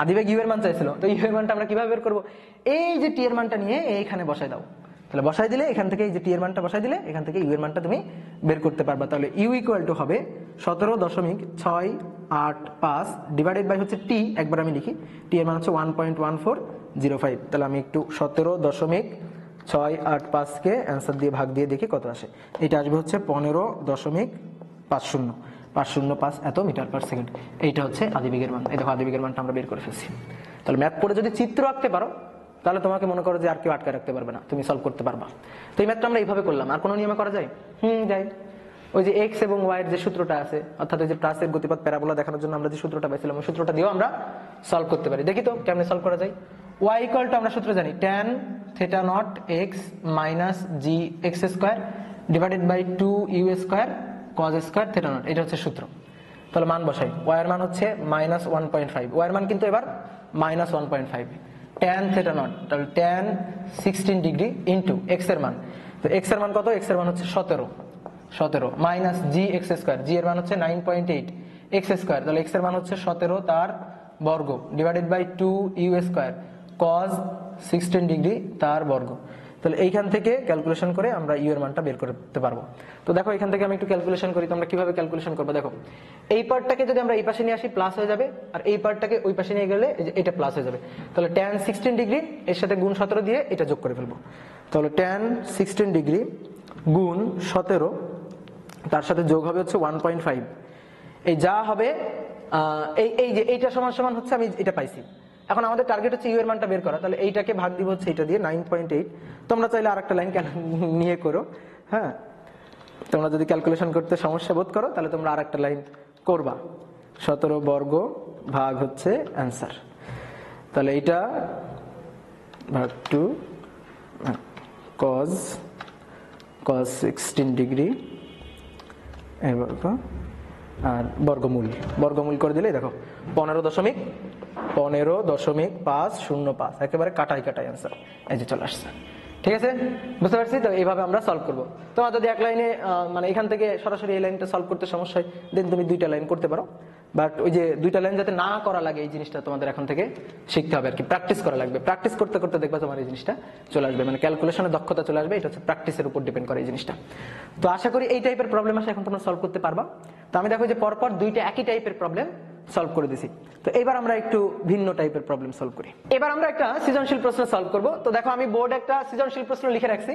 আদিবেগ ইউ এর মান চাইছিল, তো ইউ এর মানটা আমরা কিভাবে বের করবো? এই যে টি এর মানটা নিয়ে এইখানে বসাই দাও, তাহলে বসাই দিলে এখান থেকে এই যে টি এর মানটা বসাই দিলে এখান থেকে ইউ এর মানটা তুমি বের করতে পারবা। তাহলে ইউ ইকুয়াল টু হবে 17.685 ডিভাইডেড বাই হচ্ছে টি, একবার আমি লিখি, টি এর মান হচ্ছে 1.1405। তাহলে আমি একটু 17.685 কে অ্যান্সার দিয়ে ভাগ দিয়ে দেখি কত আসে। এটা আসবে হচ্ছে 15.50 এত মিটার পার সেকেন্ড। এইটা হচ্ছে আদিবেগের মান। এই দেখো আদিবেগের মানটা আমরা বের করে ফেলছি। তাহলে ম্যাথ পড়ে যদি চিত্র আঁকতে পারো তাহলে তোমাকে মনে করো যে আর কেউ আটকে রাখতে পারবে না, তুমি সলভ করতে পারবা। তো এই ম্যাথটা আমরা এইভাবে করলাম, আর কোনো নিয়মে করা যায়? যায়। ওই যে এক্স এবং ওয়াই এর যে সূত্রটা আছে, অর্থাৎ ওই যে প্লাসের গতিপথ প্যারাবোলা দেখানোর জন্য আমরা যে সূত্রটা পাইছিলাম, ওই সূত্রটা দিয়েও আমরা সলভ করতে পারি। দেখি তো কেমনে সলভ করা যায়। ওয়াই ইকুয়াল টু আমরা সূত্র জানি, tan theta nought x minus g x square divided by 2 u square cos square theta not, এটা হচ্ছে সূত্র। তাহলে মান বসাই, ওয়াই এর মান হচ্ছে -1.5, ওয়াই এর মান কিন্তু এবার -1.5, tan থিটা নট, তাহলে tan 16 ডিগ্রি ইন্টু এক্স এর মান, তো এক্স এর মান কত? এক্স এর মান হচ্ছে 17 মাইনাস জি এক্স স্কোয়ার, জি এর মান হচ্ছে 9.8 এক্স স্কোয়ার, তাহলে এক্স এর মান হচ্ছে 17 তার বর্গ divided by 2 u square cos 16 degree তার বর্গ। তাহলে এইখান থেকে ক্যালকুলেশন করে আমরা ইউ এর মানটা বের করতে পারবো। তো দেখো এখান থেকে আমি একটু ক্যালকুলেশন করি, তোমরা কিভাবে ক্যালকুলেশন করবে দেখো। এই পার্টটাকে যদি আমরা এই পাশে নিয়ে আসি প্লাস হয়ে যাবে, আর এই পার্টটাকে ওই পাশে নিয়ে গেলে এটা প্লাস হয়ে যাবে। তাহলে tan 16 ডিগ্রি এর সাথে গুণ 17 দিয়ে এটা যোগ করে ফেলবো। তাহলে tan 16 ডিগ্রি গুণ 17 তার সাথে যোগ হবে হচ্ছে 1.5, এই যা হবে এই যে এইটা সমান সমান হচ্ছে, আমি এটা পাইছি। এখন আমাদের টার্গেট হচ্ছে ইউ এর মানটা বের করা, তাহলে এইটাকে ভাগ দিব হচ্ছে এটা দিয়ে 9.8। তোমরা চাইলে আরেকটা লাইন নিয়ে করো, হ্যাঁ, তোমরা যদি ক্যালকুলেশন করতে সমস্যা বোধ করো তাহলে তোমরা আরেকটা লাইন করবা। 17 বর্গ ভাগ হচ্ছে অ্যান্সার, তাহলে এইটা ভাগ 2 cos 16 ডিগ্রি এর বর্গ আর বর্গমূল করে দিলে দেখো 15.505 একেবারে কাটাই অ্যান্সার এই যে চলে আসছে। ঠিক আছে, বুঝতে পারছি। তো এইভাবে আমরা সলভ করবো। তোমার যদি এক লাইনে মানে এখান থেকে সরাসরি এই লাইনটা সলভ করতে সমস্যা হয়, দেন তুমি দুইটা লাইন করতে পারো, বাট ওই যে দুইটা লাইন যাতে না করা লাগে এই জিনিসটা তোমাদের এখন থেকে শিখতে হবে আর কি, প্র্যাকটিস করা লাগবে। প্র্যাকটিস করতে করতে দেখবা তোমার এই জিনিসটা চলে আসবে, মানে ক্যালকুলেশনের দক্ষতা চলে আসবে। এটা হচ্ছে প্র্যাকটিসের উপর ডিপেন্ড করে এই জিনিসটা। তো আশা করি এই টাইপের প্রবলেম আসে এখন তোমরা সলভ করতে পারবা। তো আমি দেখো যে পরপর দুইটা একই টাইপের প্রবলেম সলভ করে দিছি। তো এবার আমরা একটু ভিন্ন টাইপের প্রবলেম সলভ করি। এবার আমরা একটা সৃজনশীল প্রশ্ন সলভ করব। তো দেখো আমি বোর্ডে একটা সৃজনশীল প্রশ্ন লিখে রাখছি।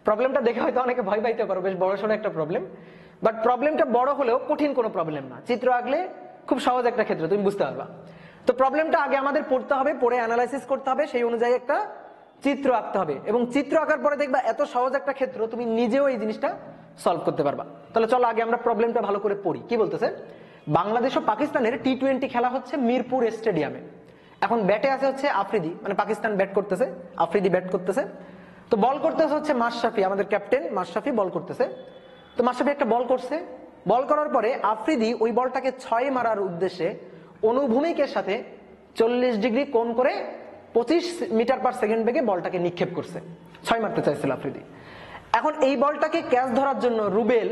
প্রবলেমটা দেখে হয়তো অনেকে ভয় পাইতে পারো, বেশ বড়সড় একটা প্রবলেম, বাট প্রবলেমটা বড় হলেও কঠিন কোনো প্রবলেম না। চিত্র আঁকলে খুব সহজ একটা ক্ষেত্র, তুমি বুঝতে পারবা। তো প্রবলেমটা আগে আমাদের পড়তে হবে, পড়ে অ্যানালাইসিস করতে হবে, সেই অনুযায়ী একটা চিত্র আঁকতে হবে, এবং চিত্র আঁকার পরে দেখবা এত সহজ একটা ক্ষেত্র তুমি নিজেও এই জিনিসটা সলভ করতে পারবা। তাহলে চলো আগে আমরা প্রবলেমটা ভালো করে পড়ি। কি বলতেছে, বাংলাদেশ ও পাকিস্তানের টি-20 খেলা হচ্ছে মিরপুর স্টেডিয়ামে। এখন ব্যাটে আছে হচ্ছে আফ্রিদি, মানে পাকিস্তান ব্যাট করতেছে, আফ্রিদি ব্যাট করতেছে। তো বল করতেছে হচ্ছে মাশরাফি, আমাদের ক্যাপ্টেন মাশরাফি বল করতেছে। তো মাশরাফি একটা বল করছে, বল করার পরে আফ্রিদি ওই বলটাকে 6 মারার উদ্দেশ্যে অনুভূমিকের সাথে 40 ডিগ্রি কোণ করে 25 মিটার পার সেকেন্ড বেগে বলটাকে নিক্ষেপ করছে। 6 মারতে চাইছিল আফ্রিদি। এখন এই বলটাকে ক্যাচ ধরার জন্য রুবেল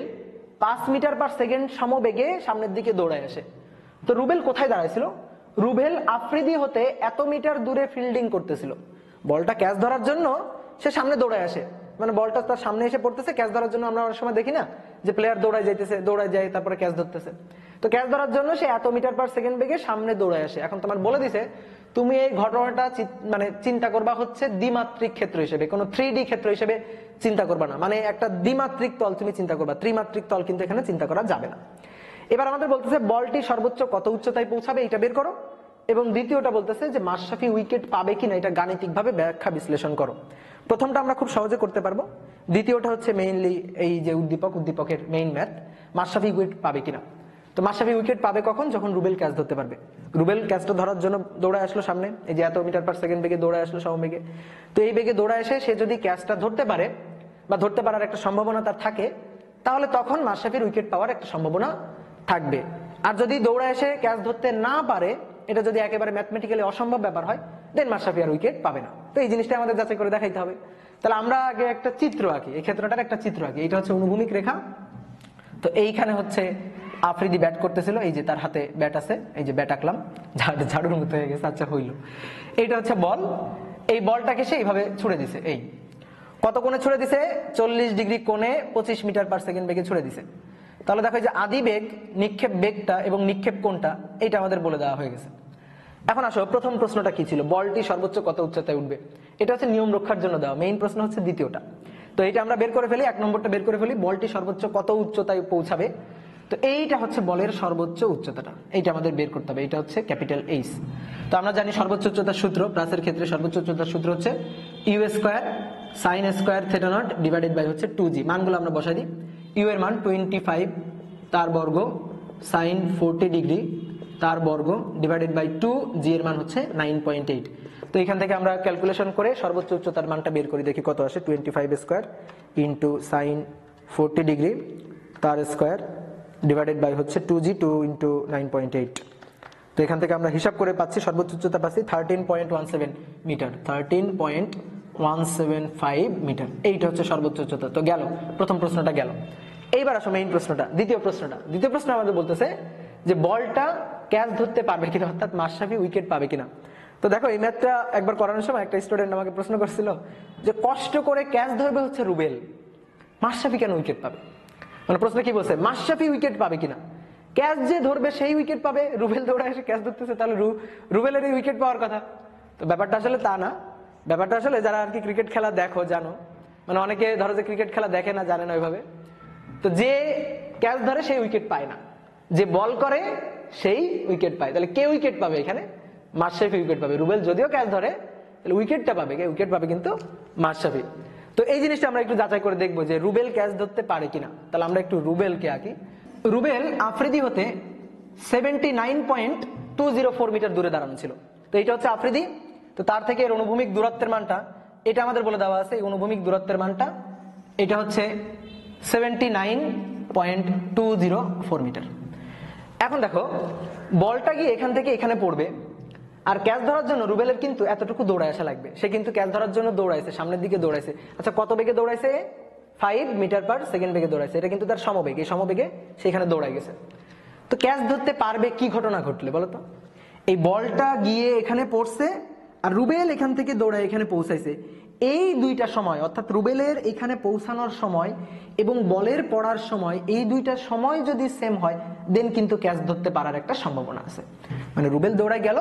5 মিটার পার সেকেন্ড সমবেগে সামনের দিকে দৌড়ায় আসে। তো রুবেল কোথায় দাঁড়াইছিল? রুবেল আফ্রিদি হতে এত মিটার দূরে ফিল্ডিং করতেছিল। বলটা ক্যাচ ধরার জন্য সে সামনে দৌড়ায় আসে, মানে বলটা তার সামনে এসে পড়তেছে। ক্যাচ ধরার জন্য আমরা অনেক সময় দেখি না যে প্লেয়ার দৌড়ায় যাইতেছে, দৌড়ায় যায় তারপরে ক্যাচ ধরতেছে। তো ক্যাচ ধরার জন্য সে এত মিটার পার সেকেন্ড বেগে সামনে দৌড়ায় আসে। এখন তোমার বলে দিছে তুমি এই ঘটনাটা মানে চিন্তা করবা হচ্ছে দ্বিমাত্রিক ক্ষেত্র হিসেবে, কোনো 3D ক্ষেত্র হিসেবে চিন্তা করবা না, মানে একটা দ্বিমাত্রিক তল তুমি চিন্তা করবা, ত্রিমাত্রিক তল কিন্তু এখানে চিন্তা করা যাবে না। এবার আমাদের বলতেছে বলটি সর্বোচ্চ কত উচ্চতায় পৌঁছাবে এটা বের করো, এবং দ্বিতীয়টা বলতেছে যে মাশরাফি উইকেট পাবে কিনা এটা গাণিতিকভাবে ব্যাখ্যা বিশ্লেষণ করো। প্রথমটা আমরা খুব সহজে করতে পারবো, দ্বিতীয়টা হচ্ছে মেইনলি এই যে উদ্দীপকের মেইন ম্যাথ, মাশরাফি উইকেট পাবে কিনা। তো মাশরাফি উইকেট পাবে কখন? যখন রুবেল ক্যাচ ধরতে পারবে। রুবেল ক্যাচটা ধরার জন্য দৌড়ায় আসলো সামনে, এই যে এত মিটার পার সেকেন্ড বেগে দৌড়ায় আসলো সমবেগে। তো এই বেগে দৌড়ায় এসে সে যদি ক্যাচটা ধরতে পারে বা ধরতে পারার একটা সম্ভাবনা তার থাকে, তাহলে তখন মাশরাফির উইকেট পাওয়ার একটা সম্ভাবনা থাকবে। আর যদি দৌড়ায় এসে ক্যাচ ধরতে না পারে, এটা যদি একেবারে ম্যাথমেটিক্যালি অসম্ভব ব্যাপার হয়, দেন মাশরাফি আর উইকেট পাবে না। তো এই জিনিসটা আমাদের যাচাই করে দেখাইতে হবে। তাহলে আমরা আগে একটা চিত্র আঁকি, এই ক্ষেত্রটার একটা চিত্র আঁকি। এটা হচ্ছে অনুভূমিক রেখা। তো এইখানে হচ্ছে আফ্রিদি ব্যাট করতেছিল, এই যে তার হাতে ব্যাট আছে, এই যে ব্যাট আঁকলাম, ঝাড়ুর মতো হয়ে গেছে, আচ্ছা হইল। এইটা হচ্ছে বল, এই বলটাকে সে এইভাবে ছুড়ে দিছে, এই কত কোণে ছুড়ে দিছে, 40 ডিগ্রি কোণে 25 মিটার পার সেকেন্ড বেগে ছুড়ে দিছে। তাহলে দেখো যে আদি বেগ, নিক্ষেপ বেগটা এবং নিক্ষেপ কোণটা এইটা আমাদের বলে দেওয়া হয়ে গেছে। এখন আসো প্রথম প্রশ্নটা কি ছিল, বলটি সর্বোচ্চ কত উচ্চতায় উঠবে, এটা হচ্ছে নিয়ম রক্ষার জন্য দেওয়া। মেইন প্রশ্ন হচ্ছে দ্বিতীয়টা, তো এটা আমরা বের করে ফেলি, 1 নম্বরটা বের করে ফেলি, বলটি সর্বোচ্চ কত উচ্চতায় পৌঁছাবে। তো এইটা হচ্ছে বলের সর্বোচ্চ উচ্চতাটা, এইটা আমাদের বের করতে হবে, এটা হচ্ছে ক্যাপিটাল এইচ। তো আমরা জানি সর্বোচ্চ উচ্চতার সূত্র, প্লাসের ক্ষেত্রে সর্বোচ্চ উচ্চতার সূত্র হচ্ছে u square sine square theta not divided by হচ্ছে 2g। মানগুলো আমরা বসাই দিই, ইউ এর মান 25 তার বর্গ সাইন 40 ডিগ্রি তার বর্গ ডিভাইডেড বাই 2, জি এর মান হচ্ছে 9.8। তো এখান থেকে আমরা ক্যালকুলেশন করে সর্বোচ্চ উচ্চতার মানটা বের করি, দেখি কত আসে, 25 স্কোয়ার ইন্টু সাইন 40 ডিগ্রি তার স্কোয়ার ডিভাইডেড বাই হচ্ছে 2g, 2 ইন্টু 9.8। তো এখান থেকে আমরা হিসাব করে পাচ্ছি সর্বোচ্চ উচ্চতা পাচ্ছি 13.17 মিটার, 13.175 মিটার, এইটা হচ্ছে সর্বোচ্চ উচ্চতা। তো গেল প্রথম প্রশ্নটা গেল। এইবার আসো মেইন প্রশ্নটা, দ্বিতীয় প্রশ্নটা। দ্বিতীয় প্রশ্ন আমাদের বলতেছে যে বলটা ক্যাচ ধরতে পারবে কিনা, অর্থাৎ মাশরাফি উইকেট পাবে কিনা। তো দেখো এই ম্যাথটা একবার করানোর সময় একটা স্টুডেন্ট আমাকে প্রশ্ন করছিল যে কষ্ট করে ক্যাচ ধরবে হচ্ছে রুবেল, মাশরাফি কেন উইকেট পাবে। মানে প্রশ্ন কি বলছে, মাশরাফি উইকেট পাবে কিনা, ক্যাচ যে ধরবে সেই উইকেট পাবে, রুবেল দৌড়ায় এসে ক্যাচ ধরতেছে, তাহলে রুবেলের এই উইকেট পাওয়ার কথা। তো ব্যাপারটা আসলে তা না, ব্যাপারটা আসলে যারা আর কি ক্রিকেট খেলা দেখো জানো, মানে অনেকে ধরো যে ক্রিকেট খেলা দেখে না, জানে না ওইভাবে, তো যে ক্যাচ ধরে সেই উইকেট পায় না, যে বল করে সেই উইকেট পায়। তাহলে কে উইকেট পাবে এখানে, মাশরাফি উইকেট পাবে। রুবেল যদিও ক্যাচ ধরে, তাহলে উইকেটটা পাবে কে, উইকেট পাবে কিন্তু মাশরাফি। তো এই জিনিসটা আমরা একটু যাচাই করে দেখবো যে রুবেল ক্যাচ ধরতে পারে কিনা। তাহলে আমরা একটু রুবেলকে আঁকি। রুবেল আফ্রিদি হতে 79.204 মিটার দূরে দাঁড়ানো ছিল। তো এটা হচ্ছে আফ্রিদি, তো তার থেকে এর অনুভূমিক দূরত্বের মানটা এটা আমাদের বলে দেওয়া আছে, এই অনুভূমিক দূরত্বের মানটা এটা হচ্ছে 79.204 মিটার। এখন দেখো বলটা গিয়ে এখান থেকে এখানে পড়বে, আর ক্যাচ ধরার জন্য রুবেলের কিন্তু এতটুকু দৌড়ায় আসা লাগবে। সে কিন্তু ক্যাচ ধরার জন্য দৌড়াইছে, সামনের দিকে দৌড়াইছে। আচ্ছা কত বেগে দৌড়াইছে, 5 মিটার পার সেকেন্ড বেগে দৌড়াইছে, এটা কিন্তু তার সমবেগ, এই সমবেগে সেখানে দৌড়াই গেছে। তো ক্যাচ ধরতে পারবে কি ঘটনা ঘটলে বলো তো, এই বলটা গিয়ে এখানে পড়ছে আর রুবেল এখান থেকে দৌড়ায় এখানে পৌঁছাইছে, এই দুইটা সময় অর্থাৎ রুবেলের এখানে পৌঁছানোর সময় এবং বলের পড়ার সময়, এই দুইটা সময় যদি সেম হয় দেন কিন্তু ক্যাচ ধরতে পারার একটা সম্ভাবনা আছে। মানে রুবেল দৌড়ায় গেল,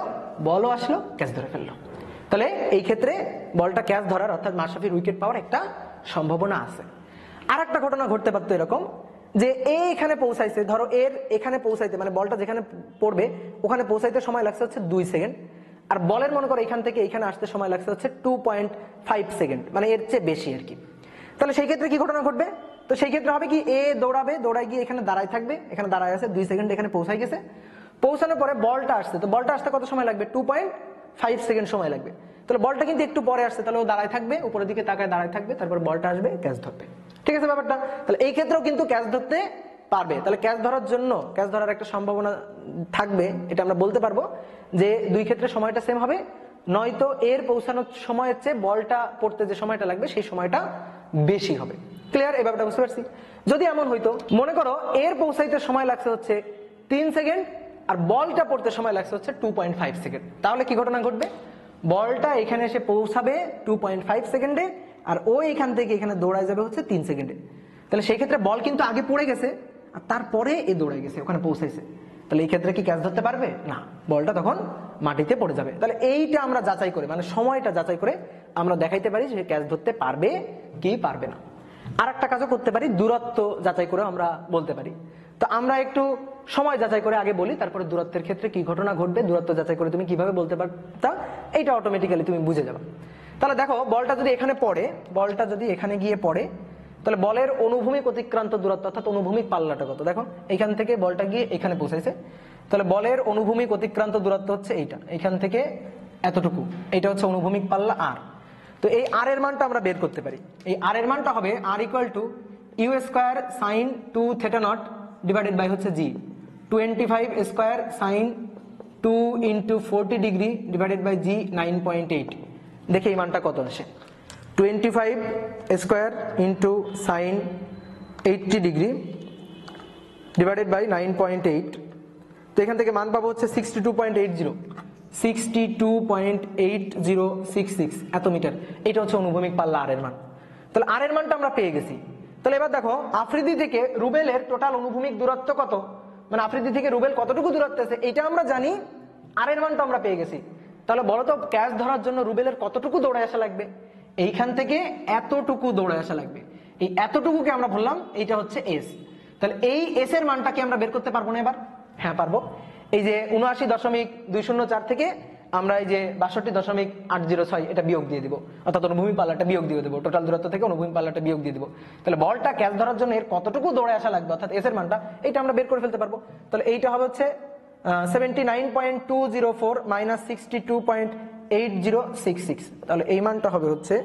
বলও আসলো, ক্যাচ ধরে ফেললো, তাহলে এই ক্ষেত্রে বলটা ক্যাচ ধরার অর্থাৎ মাশরাফির উইকেট পাওয়ার একটা সম্ভাবনা আছে। আর একটা ঘটনা ঘটতে পারতো এরকম যে এখানে পৌঁছাইছে, ধরো এর এখানে পৌঁছাইতে মানে বলটা যেখানে পড়বে ওখানে পৌঁছাইতে সময় লাগছে হচ্ছে 2 সেকেন্ড, আর বলের মনে করো এখান থেকে এখানে আসতে সময় লাগছে হচ্ছে 2.5 সেকেন্ড, মানে এর চেয়ে বেশি আর কি। তাহলে সেই ক্ষেত্রে কি ঘটনা ঘটবে, তো সেই ক্ষেত্রে হবে কি, এ দৌড়াবে, দৌড়ায় গিয়ে এখানে দাঁড়ায় থাকবে, এখানে দাঁড়ায় আছে 2 সেকেন্ড, এখানে পৌঁছাই গেছে, পৌঁছানোর পরে বলটা আসছে, তো বলটা আসতে কত সময় লাগবে, 2.5 সেকেন্ড সময় লাগবে। তাহলে বলটা কিন্তু একটু পরে আসছে, তাহলে ও দাঁড়ায় থাকবে, উপরের দিকে তাকায় দাঁড়ায় থাকবে, তারপর বলটা আসবে, ক্যাচ ধরবে। ঠিক আছে ব্যাপারটা, তাহলে এই ক্ষেত্রেও কিন্তু ক্যাচ ধরতে পারবে। তাহলে ক্যাচ ধরার জন্য, ক্যাচ ধরার একটা সম্ভাবনা থাকবে, এটা আমরা বলতে পারবো যে দুই ক্ষেত্রে সময়টা সেম হবে, নয়তো এর পৌঁছানোর সময়ের চেয়ে বলটা পড়তে যে সময়টা লাগবে সেই সময়টা বেশি হবে। ক্লিয়ার, এই ব্যাপারটা বুঝতে পারছি। যদি এমন হইতো, মনে করো এর পৌঁছাইতে সময় লাগছে হচ্ছে 3 সেকেন্ড আর বলটা পড়তে সময় লাগছে হচ্ছে 2.5 সেকেন্ড, তাহলে কি ঘটনা ঘটবে, বলটা এখানে এসে পৌঁছাবে 2.5 সেকেন্ডে আর ও এখান থেকে এখানে দৌড়ায় যাবে হচ্ছে 3 সেকেন্ডে। তাহলে সেই ক্ষেত্রে বল কিন্তু আগে পড়ে গেছে আর তারপরে এ দৌড়ায় গেছে, ওখানে পৌঁছাইছে, তাহলে এই ক্ষেত্রে কি ক্যাচ ধরতে পারবে না, বলটা তখন মাটিতে পড়ে যাবে। তাহলে এইটা আমরা যাচাই করে, মানে সময়টা যাচাই করে আমরা দেখাইতে পারি যে ক্যাচ ধরতে পারবে কি পারবে না। আর একটা কাজও করতে পারি, দূরত্ব যাচাই করে আমরা বলতে পারি। তো আমরা একটু সময় যাচাই করে আগে বলি, তারপরে দূরত্বের ক্ষেত্রে কি ঘটনা ঘটবে দূরত্ব যাচাই করে তুমি কিভাবে বলতে পারতা, এইটা অটোমেটিক্যালি তুমি বুঝে যাবে। তাহলে দেখো বলটা যদি এখানে পড়ে, বলটা যদি এখানে গিয়ে পড়ে, তাহলে বলের অনুভূমিক অতিক্রান্ত দূরত্ব অর্থাৎ অনুভূমিক পাল্লাটা কত, দেখো এখান থেকে বলটা গিয়ে এখানে পৌঁছাইছে, তাহলে বলের অনুভূমিক অতিক্রান্ত দূরত্ব হচ্ছে এইটা, এখান থেকে এতটুকু, এইটা হচ্ছে অনুভূমিক পাল্লা আর। তো এই আর এর মানটা আমরা বের করতে পারি, এই আর এর মানটা হবে r equal to u square sine 2 theta not divided by হচ্ছে g, 25 square sine 2 into 40 degree divided by g 9.8। দেখে এই মানটা কত আসে, 25 square into sine 80 degree divided by 9.8, তো এখান থেকে মান পাবো হচ্ছে 62.80, 62.8066 এত মিটার। এটা হচ্ছে অনুভূমিক পাল্লা আর এর মান। তাহলে আর এর মানটা আমরা পেয়ে গেছি। তাহলে এবার দেখো আফ্রিদি থেকে রুবেলের টোটাল অনুভূমিক দূরত্ব কত, মানে আফ্রিদি থেকে রুবেল কতটুকু দূরত্বে আছে এটা আমরা জানি, আর এর মানটা আমরা পেয়ে গেছি। তাহলে বলো তো ক্যাচ ধরার জন্য রুবেলের কতটুকু দৌড়ে আসা লাগবে? এইখান থেকে এতটুকু দৌড়ে আসা লাগবে। এই এতটুকুকে আমরা বললাম এইটা হচ্ছে এস। তাহলে এই এস এর মানটা কি আমরা বের করতে পারবো না এবার? হ্যাঁ পারবো। এই যে ৭৯.২০৪ থেকে আমরা এই যে ৬২.৮০৬ এটা বিয়োগ দিয়ে দিব, অর্থাৎ অনুভূমিক পাল্লাটা বিয়োগ দিয়ে দেবো, টোটাল দূরত্ব থেকে অনুভূমিক পাল্লাটা বিয়োগ দিয়ে দিব। তাহলে বলটা ক্যাচ ধরার জন্য এর কতটুকু দৌড়ে আসা লাগবে অর্থাৎ এস এর মানটা, এইটা আমরা বের করে ফেলতে পারবো। তাহলে এইটা হবে হচ্ছে 79.204 মাইনাস 62.8066। তাহলে এই মানটা হবে হচ্ছে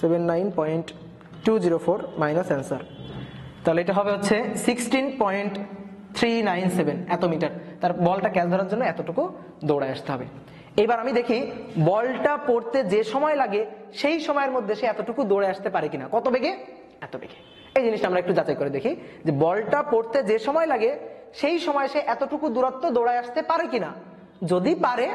79.204 মাইনাস অ্যান্সার, তাহলে এটা হবে হচ্ছে 16.397 এত মিটার। তার বলটা ক্যাচ ধরার জন্য এতটুকু দৌড়ায় আসতে হবে। এবার আমি দেখি বলটা পড়তে যে সময় লাগে সেই সময়ের মধ্যে সে এতটুকু দৌড়ে আসতে পারে কিনা। কত বেগে? এত বেগে। এই জিনিসটা আমরা একটু যাচাই করে দেখি যে বলটা পড়তে যে সময় লাগে সেই সময় সে এতটুকু দূরত্ব দৌড়ায় আসতে পারে কিনা। যদি পারে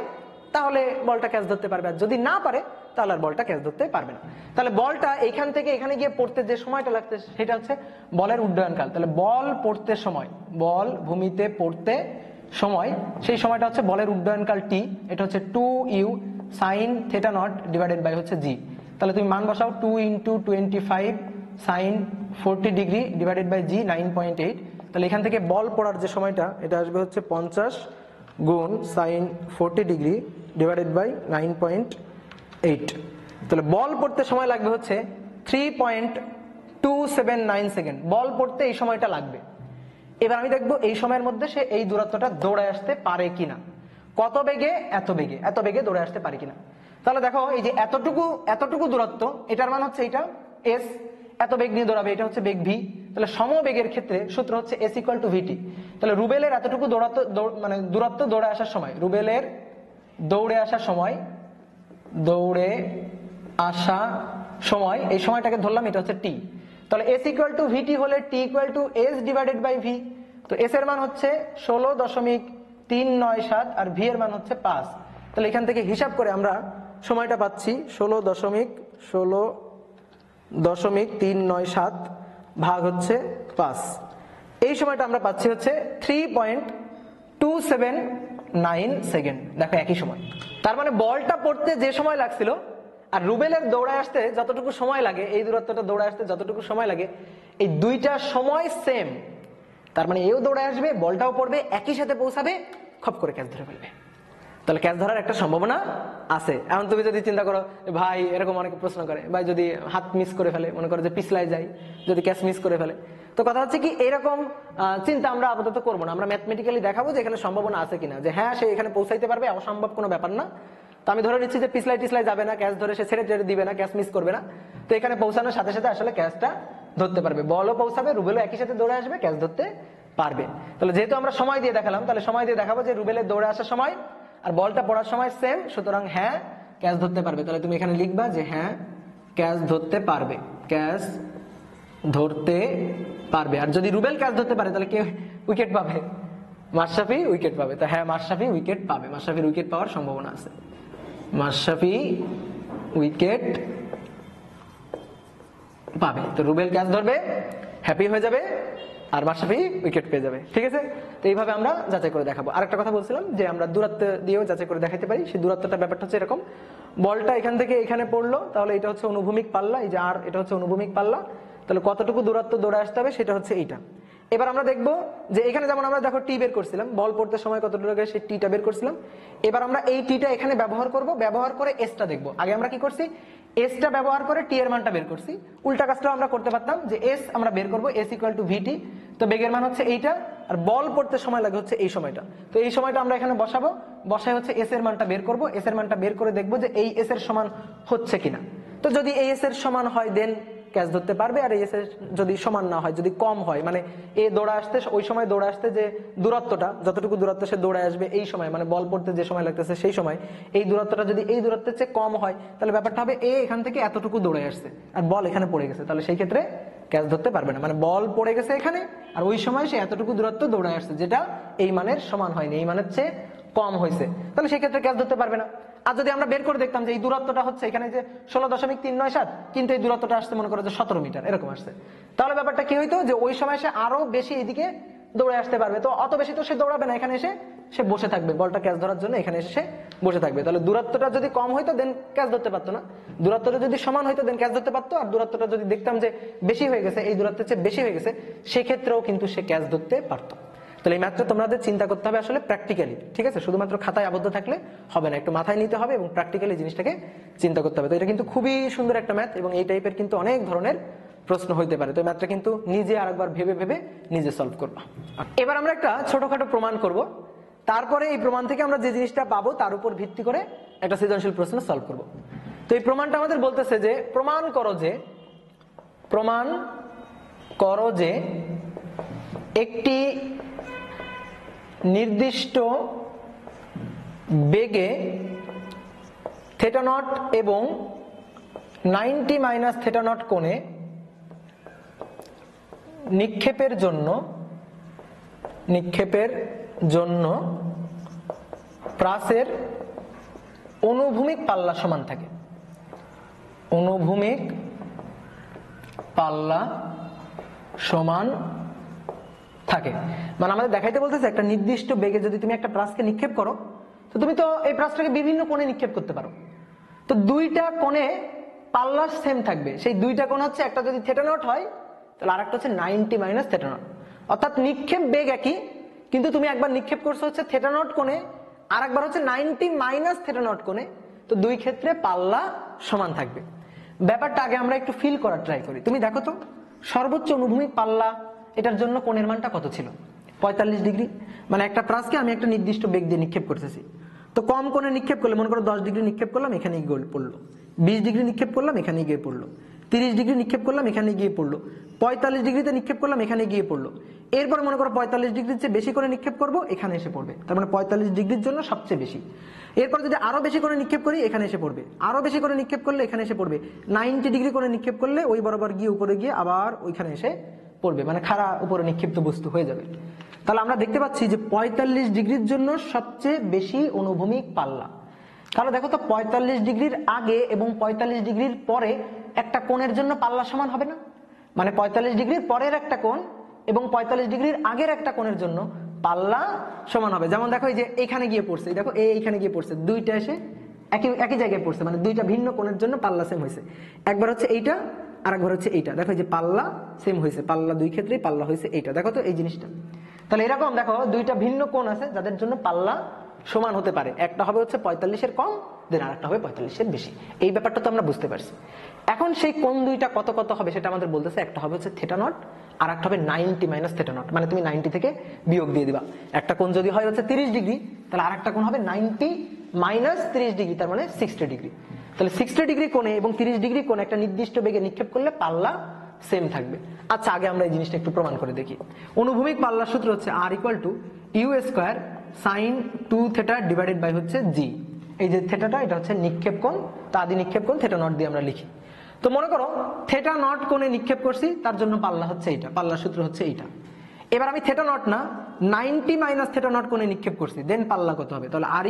তাহলে বলটা ক্যাচ ধরতে পারবে, আর যদি না পারে তাহলে আর বলটা ক্যাচ ধরতে পারবে না। তাহলে বলটা এইখান থেকে এখানে গিয়ে পড়তে যে সময়টা লাগছে সেটা হচ্ছে বলের উড্ডয়নকাল। তাহলে বল পড়তে সময়, বল ভূমিতে পড়তে সময়, সেই সময়টা হচ্ছে বলের উড্ডয়নকাল টি, এটা হচ্ছে 2u sin θ naught divided by হচ্ছে জি। তাহলে তুমি মান বসাও 2 × 25 sin 40 degree divided by g 9.8। তাহলে এখান থেকে বল পড়ার যে সময়টা এটা আসবে হচ্ছে 50 গুণ sin 40 ডিগ্রি ডিভাইডেড বাই 9.8। তাহলে বল পড়তে সময় লাগবে হচ্ছে 3.279 সেকেন্ড। বল পড়তে এই সময়টা লাগবে। এবার আমি দেখবো এই সময়ের মধ্যে সে এই দূরত্বটা দৌড়ে আসতে পারে কিনা। কত বেগে? এত বেগে। এত বেগে দৌড়ে আসতে পারে কিনা। তাহলে দেখো এই যে এতটুকু দূরত্ব, এটার মান হচ্ছে এটা এস, এত বেগ নিয়ে দৌড়াবে, এটা হচ্ছে বেগ ভি। তাহলে সমবেগের ক্ষেত্রে সূত্র হচ্ছে এস ইকুয়াল টু ভিটি। তাহলে রুবেলের এতটুকু মানে দূরত্ব দৌড়ে আসার সময়, রুবেলের দৌড়ে আসা সময় এই সময়টাকে ধরলাম এটা হচ্ছে টি। তাহলে এস ইকুয়াল টু ভিটি হলে t equal to s divided by v. তো এস এর মান হচ্ছে 16.397 আর ভি এর মান হচ্ছে 5। তাহলে এখান থেকে হিসাব করে আমরা সময়টা পাচ্ছি 16.397 ভাগ হচ্ছে 5। এই সময়টা আমরা পাচ্ছি হচ্ছে 3.279 সেকেন্ড। দেখো একই সময়। তার মানে বলটা পড়তে যে সময় লাগছিল আর রুবেলের দৌড়ায় আসতে যতটুকু সময় লাগে, এই দূরত্বটা দৌড়ায় আসতে যতটুকু সময় লাগে, এই দুইটা সময় সেম। তার মানে এও দৌড়ায় আসবে, বলটাও পড়বে, একই সাথে পৌঁছাবে, খপ করে ক্যাচ ধরে ফেলবে। তাহলে ক্যাচ ধরার একটা সম্ভাবনা আছে। এখন তুমি যদি চিন্তা করো ভাই, এরকম অনেকে প্রশ্ন করে, ভাই যদি হাত মিস করে ফেলে, মনে করো যে পিছলাই যায়, যদি ক্যাচ মিস করে ফেলে, তো কথা হচ্ছে কি এরকম চিন্তা আমরা আপাতত করবো না। আমরা ম্যাথমেটিক্যালি দেখাবো যে এখানে সম্ভাবনা আছে কিনা, যে হ্যাঁ সে এখানে পৌঁছাইতে পারবে, অসম্ভব কোনো ব্যাপার না। তো আমি ধরে নিচ্ছি যে পিছলাই যাবে না, ক্যাচ ধরে সে ছেড়ে দিবে না, ক্যাচ মিস করবে না। তো এখানে পৌঁছানোর সাথে সাথে আসলে ক্যাচটা ধরতে পারবে, বলও পৌঁছাবে, রুবেলও একই সাথে দৌড়ে আসবে, ক্যাচ ধরতে পারবে। তাহলে যেহেতু আমরা সময় দিয়ে দেখালাম, তাহলে সময় দিয়ে দেখাবো যে রুবেলের দৌড়ে আসার সময় আর বলটা পড়ার সময় সেম, সুতরাং হ্যাঁ ক্যাচ ধরতে পারবে। তাহলে তুমি এখানে লিখবা যে হ্যাঁ ক্যাচ ধরতে পারবে, ক্যাচ ধরতে পারবে। আর যদি রুবেল ক্যাচ ধরতে পারে তাহলে কে উইকেট পাবে? মাশরাফি উইকেট পাবে। তো হ্যাঁ মাশরাফি উইকেট পাবে, মাশরাফির উইকেট পাওয়ার সম্ভাবনা আছে, মাশরাফি উইকেট পাবে। তো রুবেল ক্যাচ ধরবে, হ্যাপি হয়ে যাবে, আর মাশরাফি উইকেট পেয়ে যাবে। ঠিক আছে, তো এইভাবে আমরা যাচাই করে দেখাবো। আরেকটা কথা বলছিলাম যে আমরা দূরত্ব দিয়েও যাচাই করে দেখাতে পারি। সেই দূরত্বটা ব্যাপারটা হচ্ছে এরকম, বলটা এখান থেকে এখানে পড়লো, তাহলে এটা হচ্ছে অনুভূমিক পাল্লা, এই যে আর এটা হচ্ছে অনুভূমিক পাল্লা। তাহলে কতটুকু দূরত্ব দৌড়ে আসতে হবে সেটা হচ্ছে এইটা। এবার আমরা দেখবো যে এখানে যেমন আমরা দেখো টি বের করছিলাম, বল পড়তে সময় কতটুকু লাগে সেই টিটা বের করছিলাম। এবার আমরা এই টিটা এখানে ব্যবহার করব, ব্যবহার করে এসটা দেখবো। আগে আমরা কি করছি, এসটা ব্যবহার করে টি এর মানটা বের করছি। উল্টা কাজটাও আমরা করতে পারতাম যে এস আমরা বের করবো, এস ইকুয়াল টু ভিটি। তো বেগের মান হচ্ছে এইটা, আর বল পড়তে সময় লাগে হচ্ছে এই সময়টা। তো এই সময়টা আমরা এখানে বসাবো, বসায় হচ্ছে এস এর মানটা বের করবো। এস এর মানটা বের করে দেখবো যে এই এস এর সমান হচ্ছে কিনা। তো যদি এই এস এর সমান হয় দেন ক্যাচ ধরতে পারবে, আর এই এস এর যদি সমান না হয়, যদি কম হয়, মানে এ দৌড়ে আসতে ওই সময় দৌড়ে আসতে যে দূরত্বটা, যতটুকু দূরত্ব সে দৌড়ে আসবে এই সময়, মানে বল পড়তে যে সময় লাগতেছে সেই সময়, এই দূরত্বটা যদি এই দূরত্বের চেয়ে কম হয় তাহলে ব্যাপারটা হবে এ এখান থেকে এতটুকু দৌড়ে আসছে আর বল এখানে পড়ে গেছে, তাহলে সেই ক্ষেত্রে ক্যাচ ধরতে পারবে না। মানে বল পড়ে গেছে এখানে, আর ওই সময় সে এতটুকু দূরত্ব দৌড়ে আসছে যেটা এই মানের সমান হয়নি, এই মানের চেয়ে কম হয়েছে, তাহলে সেক্ষেত্রে ক্যাচ ধরতে পারবে না। আর যদি আমরা বের করে দেখতাম যে এই দূরত্বটা হচ্ছে এখানে যে 16.397, কিন্তু এই দূরত্বটা আসছে মনে করো যে 17 মিটার এরকম আসছে, তাহলে ব্যাপারটা কি হইতো যে ওই সময় সে আরো বেশি এদিকে দৌড়ে আসতে পারবে। তো অত বেশি তো সে দৌড়াবে না, এখানে এসে সে বসে থাকবে বলটা ক্যাচ ধরার জন্য, এখানে এসে সে বসে থাকবে। তাহলে দূরত্বটা যদি কম হইতো দেন ক্যাচ ধরতে পারতো না, দূরত্বটা যদি সমান হইতো দেন ক্যাচ ধরতে পারতো, আর দূরত্বটা যদি দেখতাম যে বেশি হয়ে গেছে, এই দূরত্বের চেয়ে বেশি হয়ে গেছে, সেক্ষেত্রেও কিন্তু সে ক্যাচ ধরতে পারতো। তাহলে এই ম্যাথটা তোমাদের চিন্তা করতে হবে আসলে প্র্যাকটিক্যালি, ঠিক আছে? শুধুমাত্র খাতায় আবদ্ধ থাকলে হবে না, একটু মাথায় নিতে হবে এবং প্র্যাকটিক্যালি জিনিসটাকে চিন্তা করতে হবে। তো এটা কিন্তু খুবই সুন্দর একটা ম্যাথ এবং এই টাইপের কিন্তু অনেক ধরনের প্রশ্ন হইতে পারে। তো ম্যাথটা কিন্তু নিজে আরেকবার ভেবে ভেবে নিজে সলভ করবা। এবার আমরা একটা ছোটখাটো প্রমাণ করব, তারপরে এই প্রমাণ থেকে আমরা যে জিনিসটা পাবো তার উপর ভিত্তি করে একটা সৃজনশীল প্রশ্ন সলভ করব। তো এই প্রমাণটা আমাদের বলতেছে যে প্রমাণ করো যে একটি নির্দিষ্ট বেগে থিটা নট এবং 90 - থিটা নট কোণে নিক্ষেপের জন্য প্রাসের অনুভূমিক পাল্লা সমান থাকে। অনুভূমিক পাল্লা সমান থাকে মানে আমাদের দেখাইতে বলতেছে একটা নির্দিষ্ট বেগে যদি তুমি একটা প্রাসকে নিক্ষেপ করো, তো তুমি তো এই প্রাসটাকে বিভিন্ন কোণে নিক্ষেপ করতে পারো। তো দুইটা কোণে পাল্লা সেম থাকবে, সেই দুইটা কোণ হচ্ছে একটা যদি থিটা নট হয় তাহলে আরেকটা হচ্ছে 90 - থিটা নট। অর্থাৎ নিক্ষেপ বেগ একই, কিন্তু তুমি একবার নিক্ষেপ করছো হচ্ছে থিটা নট কোণে, আর একবার হচ্ছে 90 - থিটা নট কোণে। তো দুই ক্ষেত্রে পাল্লা সমান থাকবে। ব্যাপারটা আগে আমরা একটু ফিল করার ট্রাই করি। তুমি দেখো তো সর্বোচ্চ অনুভূমিক পাল্লা এটার জন্য কোণের মানটা কত ছিল? 45 ডিগ্রি। মানে একটা প্রাসকে আমি একটা নির্দিষ্ট বেগ দিয়ে নিক্ষেপ করতেছি। তো কম কোণে নিক্ষেপ করলে মনে করো 10 ডিগ্রি নিক্ষেপ করলাম, এখানে গিয়ে পড়লো। 20 ডিগ্রি নিক্ষেপ করলাম, এখানে গিয়ে পড়লো। 30 ডিগ্রি নিক্ষেপ করলাম, এখানে গিয়ে পড়লো। 45 ডিগ্রিতে নিক্ষেপ করলাম, এখানে গিয়ে পড়লো। এরপর মনে করো 45 ডিগ্রির চেয়ে বেশি করে নিক্ষেপ করবো, এখানে এসে পড়বে। তার মানে 45 ডিগ্রির জন্য সবচেয়ে বেশি। এরপর যদি আরো বেশি করে নিক্ষেপ করি, এখানে এসে পড়বে। আরো বেশি করে নিক্ষেপ করলে এখানে এসে পড়বে। 90 ডিগ্রি করে নিক্ষেপ করলে ওই বরাবর গিয়ে উপরে গিয়ে আবার ওইখানে এসে পড়বে, মানে খাড়া উপরে নিক্ষিপ্ত বস্তু হয়ে যাবে। তাহলে আমরা দেখতে পাচ্ছি যে 45 ডিগ্রির জন্য সবচেয়ে বেশি অনুভূমিক পাল্লা। তাহলে দেখো তো 45 ডিগ্রির আগে এবং 45 ডিগ্রির পরে একটা কোণের জন্য পাল্লা সমান হবে না? মানে 45 ডিগ্রির পরের একটা কোণ এবং 45 ডিগ্রির আগের একটা কোণের জন্য পাল্লা সমান হবে। যেমন দেখো এই যে এইখানে গিয়ে পড়ছে, দেখো এইখানে গিয়ে পড়ছে, দুইটা এসে একই জায়গায় পড়ছে, মানে দুইটা ভিন্ন কোণের জন্য পাল্লা সেম হয়েছে। একবার হচ্ছে এইটা আর একবার হচ্ছে এইটা, দেখো এই যে পাল্লা সেম হয়েছে, পাল্লা দুই ক্ষেত্রেই পাল্লা হয়েছে এইটা, দেখো তো এই জিনিসটা। তাহলে এরকম দেখো দুইটা ভিন্ন কোণ আছে যাদের জন্য পাল্লা সমান হতে পারে। একটা হবে হচ্ছে 45-এর কম, দেন আরেকটা হবে 45-এর বেশি। এই ব্যাপারটা তো আমরা বুঝতে পারছি। এখন সেই কোণ দুইটা কত কত হবে সেটা আমাদের বলতেছে। একটা হবে হচ্ছে থিটা নট আর একটা হবে 90 - থিটা নট, মানে তুমি 90 থেকে বিয়োগ দিয়ে দিবা। একটা কোণ যদি হয় হচ্ছে 30 ডিগ্রি, তাহলে আরেকটা কোণ হবে 90 - 30 ডিগ্রি, তার মানে 60 ডিগ্রি। তাহলে 60 ডিগ্রি কোণে এবং 30 ডিগ্রি কোণে একটা নির্দিষ্ট বেগে নিক্ষেপ করলে পাল্লা সেম থাকবে। আচ্ছা, আগে আমরা এই জিনিসটা একটু প্রমাণ করে দেখি। অনুভূমিক পাল্লার সূত্র হচ্ছে R = U² sin 2 theta divided by হচ্ছে G। এই যে থিটাটা এটা হচ্ছে নিক্ষেপ কোণ, তো আদি নিক্ষেপ কোণ থিটা নট দিয়ে আমরা লিখি। তো মনে করো থিটা নট কোণে নিক্ষেপ করছি, তার জন্য পাল্লা হচ্ছে এইটা, পাল্লার সূত্র হচ্ছে এইটা। এবার আমি থিটা নট না 90 - থিটা নট কোণে নিক্ষেপ করছি, দেন পাল্লা কত হবে? তাহলে R =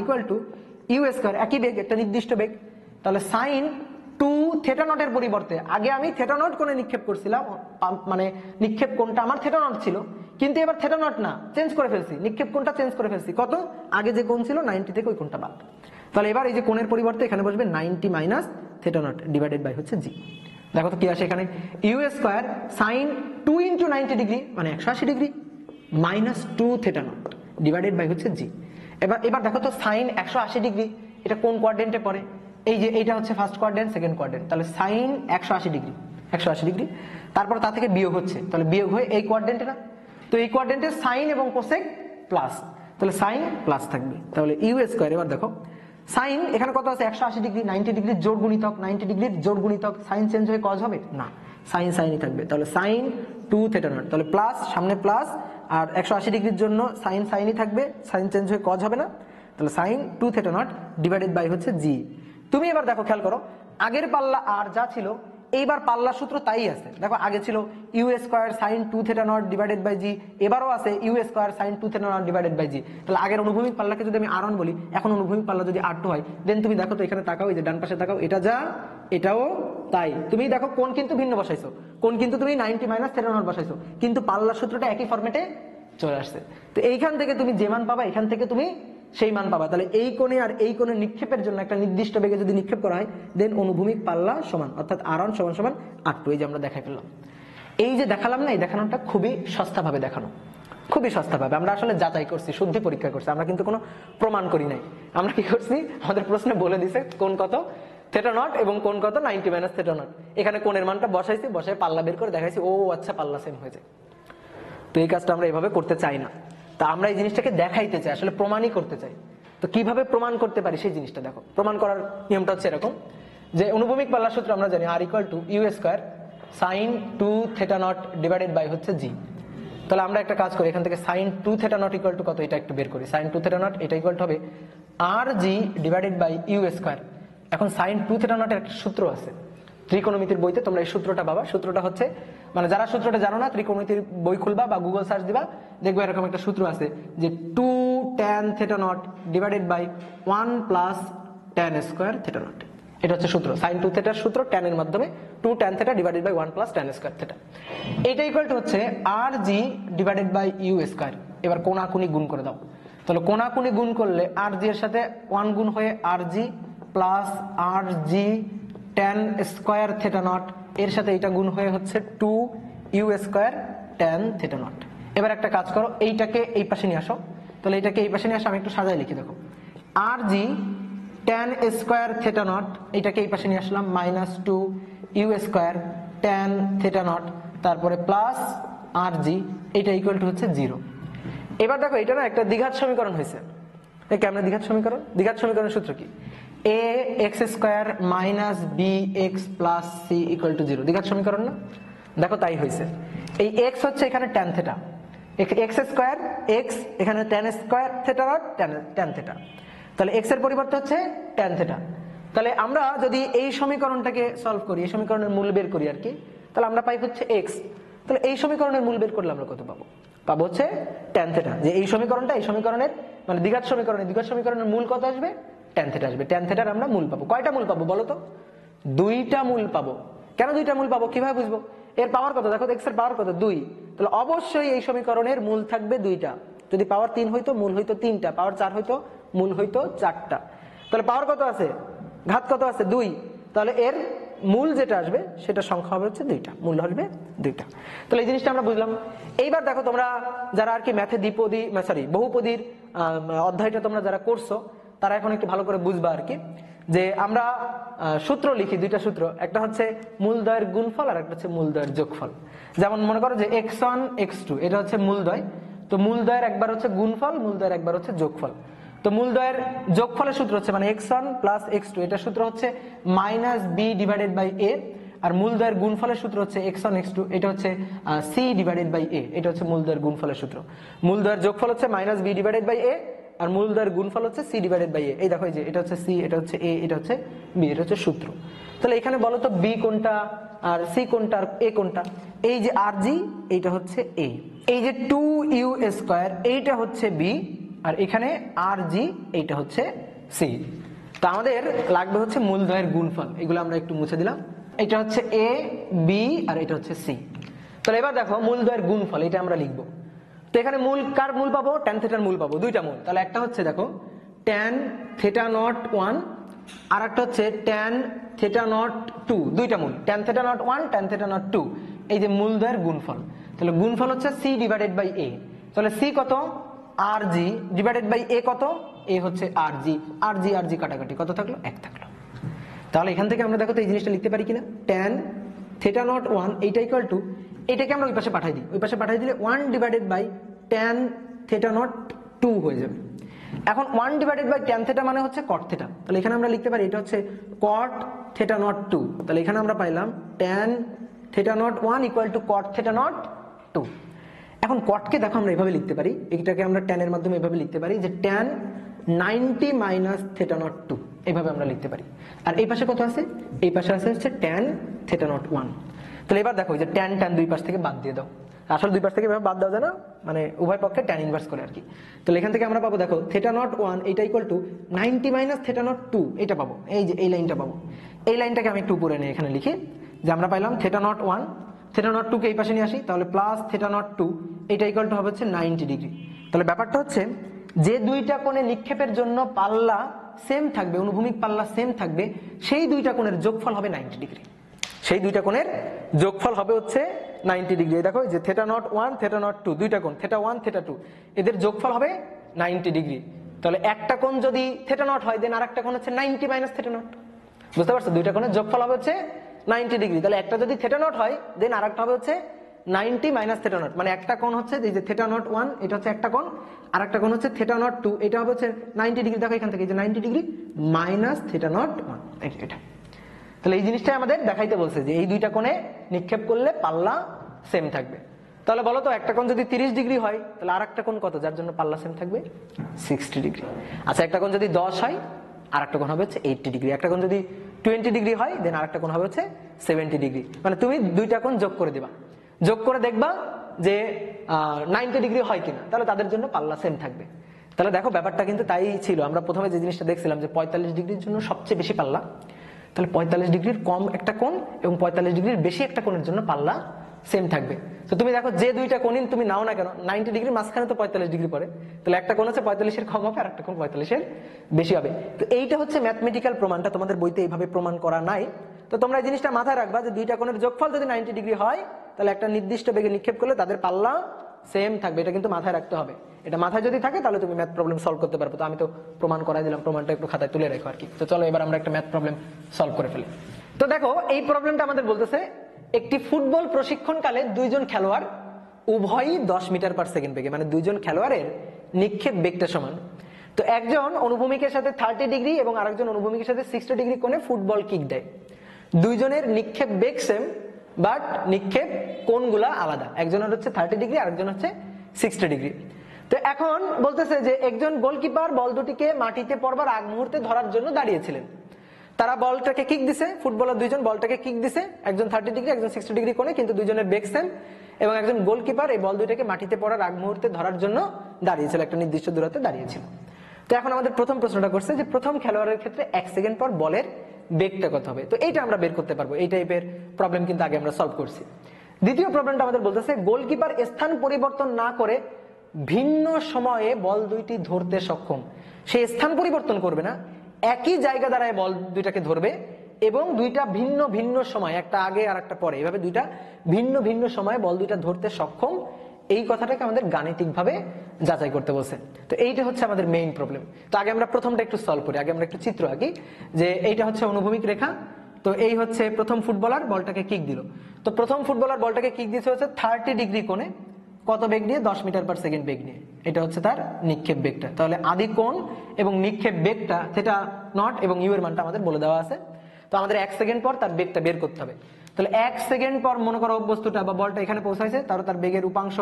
U², একই বেগ, একটা নির্দিষ্ট বেগ। তাহলে sin 2 থিটা নটের পরিবর্তে আগে আমি থিটা নট কোণে নিক্ষেপ করছিলাম, মানে নিক্ষেপ কোণটা আমার থিটা নট ছিল, কিন্তু এবার থিটা নট না, চেঞ্জ করে ফেলছি, নিক্ষেপ কোণটা চেঞ্জ করে ফেলছি। কত? আগে যে কোণ ছিল 90 থেকে ওই কোণটা বাদ। তাহলে এবার এই যে কোণের পরিবর্তে এখানে বসবে 90 - থিটা নট ডিভাইডেড বাই হচ্ছে G। দেখো তো কি আসে এখানে? U² sin 2 × 90 ডিগ্রি মানে 180 degree minus 2 theta not divided by হচ্ছে G। এবার দেখো তো সাইন 180 ডিগ্রি এটা কোন কোয়াড্রেন্টে পড়ে? এই যে এইটা হচ্ছে ফার্স্ট কোয়াড্রেন্ট, সেকেন্ড কোয়াড্রেন্ট। তাহলে সাইন 180 ডিগ্রি, তারপর তা থেকে বিয়োগ হচ্ছে, তাহলে বিয়োগ হয়ে এই কোয়াড্রেন্টে না, তো এই কোয়াড্রেন্টে সাইন এবং কোসেক প্লাস, তাহলে সাইন প্লাস থাকবে। তাহলে U², এবার দেখো সাইন এখানে কত আছে? 180 ডিগ্রি, 90 ডিগ্রির জোড় গুণিতক, 90 ডিগ্রির জোড় গুণিতক, সাইন চেঞ্জ হয়ে কজ হবে না, সাইন সাইনই থাকবে। তাহলে সাইন 2 থিটা নট, তাহলে প্লাস সামনে প্লাস, আর 180 ডিগ্রির জন্য সাইন সাইনই থাকবে, সাইন চেঞ্জ হয়ে কজ হবে না, তাহলে sine 2 theta not divided by হচ্ছে G। তুমি এবার দেখো খেয়াল করো আগের পাল্লা আর যা ছিল এইবার পাল্লা সূত্র তাই আছে, দেখো আগে ছিল u square sine 2 theta not divided by g, এবারও আছে u square sine 2 theta not divided by g. তাহলে আগের অনুভূমিক পাল্লাকে যদি আমি r1 বলি, এখন অনুভূমিক পাল্লা যদি r2 হয়, দেন তুমি দেখো তো এখানে তাকাও, এই যে ডান পাশে তাকাও, এটা যা এটাও তাই। তুমি দেখো কোণ কিন্তু ভিন্ন বসাইছো, কোণ কিন্তু তুমি 90 মাইনাস থিটা নট বসাইছো, কিন্তু পাল্লা সূত্রটা একই ফরম্যাটে চলে আসছে। তো এইখান থেকে তুমি যে মান পাবা, এখান থেকে তুমি সেই মান পাবা। তাহলে এই কোণে আর এই কোণে নিক্ষেপের জন্য একটা নির্দিষ্ট বেগে যদি নিক্ষেপ করা হয়, দেন অনুভূমিক পাল্লা সমান, অর্থাৎ r1 সমান সমান r2। এই যে আমরা দেখাই ফেললাম, এই যে দেখালাম না, এই দেখানোটা খুবই সস্তা ভাবে দেখানো, খুবই সস্তা ভাবে। আমরা আসলে যাচাই করছি, শুদ্ধি পরীক্ষা করছি, আমরা কিন্তু কোনো প্রমাণ করি নাই। আমরা কি করছি, আমাদের প্রশ্নে বলে দিছে কোণ কত থিটা নট এবং কোণ কত 90 মাইনাস থিটা নট। এখানে কোণের মানটা বসাইছি, বসাই পাল্লা বের করে দেখাইছি, ও আচ্ছা পাল্লা সেম হয়ে যায়। তো এই কাজটা আমরা এইভাবে করতে চাই না, তা আমরা এই জিনিসটাকে দেখাইতে চাই, আসলে প্রমাণই করতে চাই। তো কিভাবে প্রমাণ করতে পারি সেই জিনিসটা দেখো। প্রমাণ করার নিয়মটা হচ্ছে এরকম, যে অনুভূমিক পাল্লার সূত্র আমরা জানি r equal to u square sine 2 theta not divided by হচ্ছে জি। তাহলে আমরা একটা কাজ করি, এখান থেকে sine 2 theta naught equal to কত, এটা একটু বের করি। সাইন 2 থিটা নট এটা ইকুয়াল টু হবে r g divided by u square. এখন সাইন 2 থিটা নটের একটা সূত্র আছে, ত্রিকোণমিতির বইতে তোমরা এই সূত্রটা পাবা। সূত্রটা হচ্ছে, মানে যারা সূত্রটা জানো না, ত্রিকোণমিতির বই খুলবা বা গুগল সার্চ দিবা, দেখবে এরকম একটা সূত্র আছে যে 2 tan theta not divided by 1 plus tan square theta not. এটা হচ্ছে সূত্র, সাইন 2 থিটার সূত্র, tan এর মাধ্যমে 2 tan theta divided by 1 plus tan square theta. এটা ইকুয়াল টু হচ্ছে r g divided by u square. এবার কোণাকুণি গুণ করে দাও, তাহলে কোণাকুণি গুণ করলে আর জি এর সাথে 1 গুণ হয়ে r g plus r g tan square theta naught, এর সাথে এটা গুণ হয়ে হচ্ছে 2 u square tan theta naught. এবার একটা কাজ করো, এইটাকে এই পাশে নিয়ে আসো, তাহলে এটাকে এই পাশে নিয়ে আসো, আমি একটু সাজাই লিখি দেখো, r g tan square theta naught, এটাকে এই পাশে নিয়ে আসলাম, minus 2 u square tan theta naught, তারপরে প্লাস আর জি, এটা ইকুয়াল টু হচ্ছে 0। এবার দেখো এটা না একটা দ্বিঘাত সমীকরণ হয়েছে। কেমন দ্বিঘাত সমীকরণ? দ্বিঘাত সমীকরণের সূত্র কি? a x square minus b x plus c equal to 0। দ্বিঘাত সমীকরণ না? দেখো তাই হয়েছে। এই x হচ্ছে এখানে tan theta, x square x এখানে tan square theta not tan theta, তাহলে x এর পরিবর্তে হচ্ছে tan থিটা। তাহলে আমরা যদি এই সমীকরণটাকে সলভ করি, এই সমীকরণের মূল বের করি আর কি, তাহলে আমরা পাই হচ্ছে x। তাহলে এই সমীকরণের মূল বের করলে আমরা কত পাবো? পাবো হচ্ছে tan থিটা। যে এই সমীকরণটা, এই সমীকরণের মানে দ্বিঘাত সমীকরণের মূল কত আসবে? tan থিটা আসবে। tan থিটার আমরা মূল পাবো। কয়টা মূল পাবো বলো তো? 2টা মূল পাবো। কেন 2টা মূল পাবো, কিভাবে বুঝবো? এর পাওয়ার কত দেখো, x এর পাওয়ার কত 2, তাহলে অবশ্যই এই সমীকরণের মূল থাকবে 2টা। যদি পাওয়ার 3 হইতো মূল হইতো 3টা, পাওয়ার 4 হইতো মূল হইতো 4টা। তাহলে পাওয়ার কত আছে, ঘাত কত আছে 2, তাহলে এর মূল যেটা আসবে সেটা সংখ্যা হবে হচ্ছে 2টা, মূল আসবে 2টা। তাহলে এই জিনিসটা আমরা বুঝলাম। এইবার দেখো তোমরা যারা আর কি ম্যাথে দ্বিপদী বহুপদীর অধ্যায়টা তোমরা যারা করছো, তারা এখন একটু ভালো করে বুঝবা আর কি, যে আমরা সূত্র লিখি, 2টা সূত্র, একটা হচ্ছে মূলদ্বয়ের গুণফল আর একটা হচ্ছে মূলদ্বয়ের যোগফল। যেমন মনে করো যে x1 x2 এটা হচ্ছে মূলদ্বয়, তো মূলদ্বয়ের একবার হচ্ছে গুণফল, মূলদ্বয়ের একবার হচ্ছে যোগফল। তো মূলদ্বয়ের যোগফলের সূত্র হচ্ছে মানে x1 প্লাস x2, এটা সূত্র হচ্ছে মাইনাস বি ডিভাইডেড বাই এ, আর মূলদ্বয়ের গুণফলের সূত্র হচ্ছে x1 x2, এটা হচ্ছে সি ডিভাইডেড বাই এ, এটা হচ্ছে মূলদ্বয়ের গুণফলের সূত্র। মূলদ্বয়ের যোগফল হচ্ছে মাইনাস বি ডিভাইডেড বাই এ, আর মূলদ্বয়ের গুণফল হচ্ছে সি ডিভাইডেড বাই এ। এই দেখো, এই যে এটা হচ্ছে সি, এটা হচ্ছে এ, এটা হচ্ছে বি, এটা হচ্ছে সূত্র। তাহলে এখানে বলো তো বি কোনটা আর সি কোনটা আর এ কোনটা? এই যে আর জি এইটা হচ্ছে এ, এই যে 2 ইউ স্কয়ার এইটা হচ্ছে বি, আর এখানে আর জি এইটা হচ্ছে সি। তা আমাদের লাগবে হচ্ছে মূলদ্বয়ের গুণফল, এগুলো আমরা একটু মুছে দিলাম। এটা হচ্ছে এ বি আর এটা হচ্ছে সি। তাহলে এবার দেখো মূলদ্বয়ের গুণফল, এটা আমরা লিখবো। তো এখানে মূল কার মূল পাবো? tan থিটার মূল পাবো, 2টা মূল। তাহলে একটা হচ্ছে দেখো tan থিটা নট 1 আর একটা হচ্ছে tan থিটা নট 2, 2টা মূল, tan theta not 1 tan theta nought 2, এই যে মূলদ্বয়ের গুণফল। তাহলে গুণফল হচ্ছে c ডিভাইডেড বাই a, তাহলে c কত? আর জি ডিভাইডেড বাই a কত? a হচ্ছে আর জি, আর জি কাটাকাটি কত থাকলো? 1 থাকলো। তাহলে এখান থেকে আমরা দেখো তো এই জিনিসটা লিখতে পারি কিনা, tan থিটা নট 1 এইটা ইকুয়াল টু, এটাকে আমরা ওই পাশে পাঠাই দিই, ওই পাশে পাঠাই দিলে 1 divided by tan theta nought 2 হয়ে যাবে। এখন 1 ডিভাইডেড বাই tan থিটা মানে হচ্ছে cot থিটা, তাহলে এখানে আমরা লিখতে পারি এটা হচ্ছে cot থিটা নট 2। তাহলে এখানে আমরা পাইলাম tan theta not 1 equal to cot theta nought 2। এখন cot কে দেখো আমরা এভাবে লিখতে পারি, এটাকে আমরা tan এর মাধ্যমে এভাবে লিখতে পারি যে tan 90 মাইনাস থেটা নট 2, এইভাবে আমরা লিখতে পারি। আর এই পাশে কত আছে? এই পাশে আছে হচ্ছে tan থেটা নট 1। তাহলে এবার দেখো যে tan দুই পাশ থেকে বাদ দিয়ে দাও, আসলে দুই পাশ থেকে এভাবে বাদ দেওয়া যায় না, মানে উভয় পক্ষে tan ইনভার্স করে আর কি। তাহলে এখান থেকে আমরা পাবো দেখো থেটা নট 1 এটা equal two 90 minus theta not 2, এটা পাবো, এই যে এই লাইনটা পাবো। এই লাইনটাকে আমি একটু উপরে নিয়ে এখানে লিখি যে আমরা পাইলাম থেটা নট 1, থেটা নট 2 কে এই পাশে নিয়ে আসি, তাহলে প্লাস থেটা নট 2 এটা ইকুয়াল টু হবে হচ্ছে 90 ডিগ্রি। তাহলে ব্যাপারটা হচ্ছে যে দুইটা কোণে নিক্ষেপের জন্য পাল্লা সেম থাকবে, অনুভূমিক পাল্লা সেম থাকবে, সেই দুইটা কোণের যোগফল হবে 90 ডিগ্রি। সেই দুইটা কোণের যোগফল হবে হচ্ছে 90 ডিগ্রি। দেখো যে থেটা নট 1 থেটা নট 2 দুইটা কোণ, থেটা 1 থেটা 2, এদের যোগফল হবে 90 ডিগ্রি। তাহলে একটা কোণ যদি থেটা নট হয়, দেন আরেকটা কোণ হচ্ছে 90 মাইনাস থেটা নট। বুঝতে পারছো? দুইটা কোণের যোগফল হবে হচ্ছে 90 ডিগ্রি। তাহলে একটা যদি থেটা নট হয়, দেন আরেকটা হবে হচ্ছে 90 মাইনাস থেটা নট, মানে একটা কোণ হচ্ছে এই যে থেটা নট 1 এটা হচ্ছে একটা কোণ, আর একটা কোণ হচ্ছে থেটা নট 2 এটা হবে হচ্ছে 90 ডিগ্রি। দেখো এখান থেকে এই যে 90 ডিগ্রি মাইনাস থেটা নট 1 এটা। তাহলে এই জিনিসটাই আমাদের দেখাইতে বলছে যে এই দুইটা কোণে নিক্ষেপ করলে পাল্লা সেম থাকবে। তাহলে বলো তো একটা কোণ যদি 30 ডিগ্রি হয়, তাহলে আর একটা কোণ কত যার জন্য পাল্লা সেম থাকবে? 60 ডিগ্রি। আচ্ছা একটা কোণ যদি 10 হয়, আর একটা কোণ হবে হচ্ছে 80 ডিগ্রি। একটা কোণ যদি 20 ডিগ্রি হয়, দেন আর একটা কোণ হবে হচ্ছে 70 ডিগ্রি। মানে তুমি দুইটা কোণ যোগ করে দিবা, যোগ করে দেখবা যে 90 ডিগ্রি হয় কিনা, তাহলে তাদের জন্য পাল্লা সেম থাকবে। তাহলে দেখো ব্যাপারটা কিন্তু তাই ছিল। আমরা প্রথমে যে জিনিসটা দেখছিলাম যে 45 ডিগ্রির জন্য সবচেয়ে বেশি পাল্লা, তাহলে 45 ডিগ্রির কম একটা কোণ এবং 45 ডিগ্রির বেশি একটা কোণের জন্য পাল্লা সেম থাকবে। তো তুমি দেখো যে দুইটা কোণই তুমি নাও না কেন, 90 ডিগ্রির মাঝখানে তো 45 ডিগ্রি পড়ে, তাহলে একটা কোণ হচ্ছে 45 এর কম হবে আর একটা কোণ 45 এর বেশি হবে। তো এইটা হচ্ছে ম্যাথমেটিক্যাল প্রমাণটা, তোমাদের বইতে এইভাবে প্রমাণ করা নাই। তো তোমরা এই জিনিসটা মাথায় রাখবা যে দুইটা কোণের যোগফল যদি 90 ডিগ্রি হয়, তাহলে একটা নির্দিষ্ট বেগে নিক্ষেপ করলে তাদের পাল্লা সেম থাকবে। এটা কিন্তু মাথায় রাখতে হবে। এটা মাথায় যদি থাকে তাহলে তুমি ম্যাথ প্রবলেম সলভ করতে পারবে। তো আমি তো প্রমাণ করাই দিলাম, প্রমাণটা একটু খাতায় তুলে রাখো আর কি। তো চলো এবার আমরা একটা ম্যাথ প্রবলেম সলভ করে ফেলি। তো দেখো এই প্রবলেমটা আমাদের বলতেছে একটি ফুটবল প্রশিক্ষণকালে দুইজন খেলোয়াড় উভয়ই 10 মিটার পার সেকেন্ড বেগে, মানে দুইজন খেলোয়াড়ের নিক্ষেপ বেগটা সমান। তো একজন অনুভূমিকের সাথে 30 ডিগ্রি এবং আরেকজন অনুভূমিকের সাথে 60 ডিগ্রি কোণে ফুটবল কিক দেয়। দুইজনের নিক্ষেপ বেগ সেম, বাট নিক্ষেপ কোণগুলা আলাদা। একজনের হচ্ছে 30 ডিগ্রি, আরেকজন হচ্ছে 60 ডিগ্রি। তো এখন বলতেছে যে একজন গোলকিপার বল দুটিকে মাটিতে পড়বার আগ মুহূর্তে ধরার জন্য দাঁড়িয়েছিলেন। তারা বলটাকে কিক দিছে, ফুটবলার দুইজন বলটাকে কিক দিছে, একজন 30 ডিগ্রি একজন 60 ডিগ্রি কোণে, কিন্তু দুইজনের বেগ সেম, এবং একজন গোলকিপার এই বল দুইটাকে মাটিতে পড়ার আগ মুহূর্তে ধরার জন্য দাঁড়িয়েছিল, একটা নির্দিষ্ট দূরত্বে দাঁড়িয়েছিল। তো এখন আমাদের প্রথম প্রশ্নটা করছে যে প্রথম খেলোয়াড়ের ক্ষেত্রে 1 সেকেন্ড পর বলের বেগটা কত হবে। তো এইটা আমরা বের করতে পারবো, এই টাইপের প্রবলেম কিন্তু আগে আমরা সলভ করছি। দ্বিতীয় প্রবলেমটা আমাদের বলতেছে গোলকিপার স্থান পরিবর্তন না করে ভিন্ন সময়ে বল দুইটি ধরতে সক্ষম। সে স্থান পরিবর্তন করবে না, একই জায়গা দ্বারায় বল দুইটাকে ধরবে এবং দুইটা ভিন্ন ভিন্ন সময়, একটা আগে আর একটা পরে, এইভাবে দুইটা ভিন্ন ভিন্ন সময়ে বল দুইটা ধরতে সক্ষম। এই কথাটাকে আমাদের গাণিতিকভাবে যাচাই করতে বলছে। তো এইটা হচ্ছে আমাদের মেইন প্রবলেম। তো আগে আমরা প্রথমটা একটু সলভ করি, আগে আমরা একটু চিত্র আঁকি যে এইটা হচ্ছে অনুভূমিক রেখা। তো এই হচ্ছে প্রথম ফুটবলার বলটাকে কিক দিল। তো প্রথম ফুটবলার বলটাকে কিক দিয়েছে হচ্ছে 30 ডিগ্রি কোণে, কত বেগ নিয়ে? 10 মিটার পার সেকেন্ড বেগ নিয়ে। এটা হচ্ছে তার নিক্ষেপ বেগটা। তাহলে আদি কোণ এবং নিক্ষেপ বেগটা থেটা নট এবং ইউ এর মানটা আমাদের বলে দেওয়া আছে। তো আমাদের 1 সেকেন্ড পর তার বেগটা বের করতে হবে। তাহলে 1 সেকেন্ড পর মনে করো বস্তুটা বা বলটা এখানে পৌঁছাইছে, তার বেগের উপাংশ,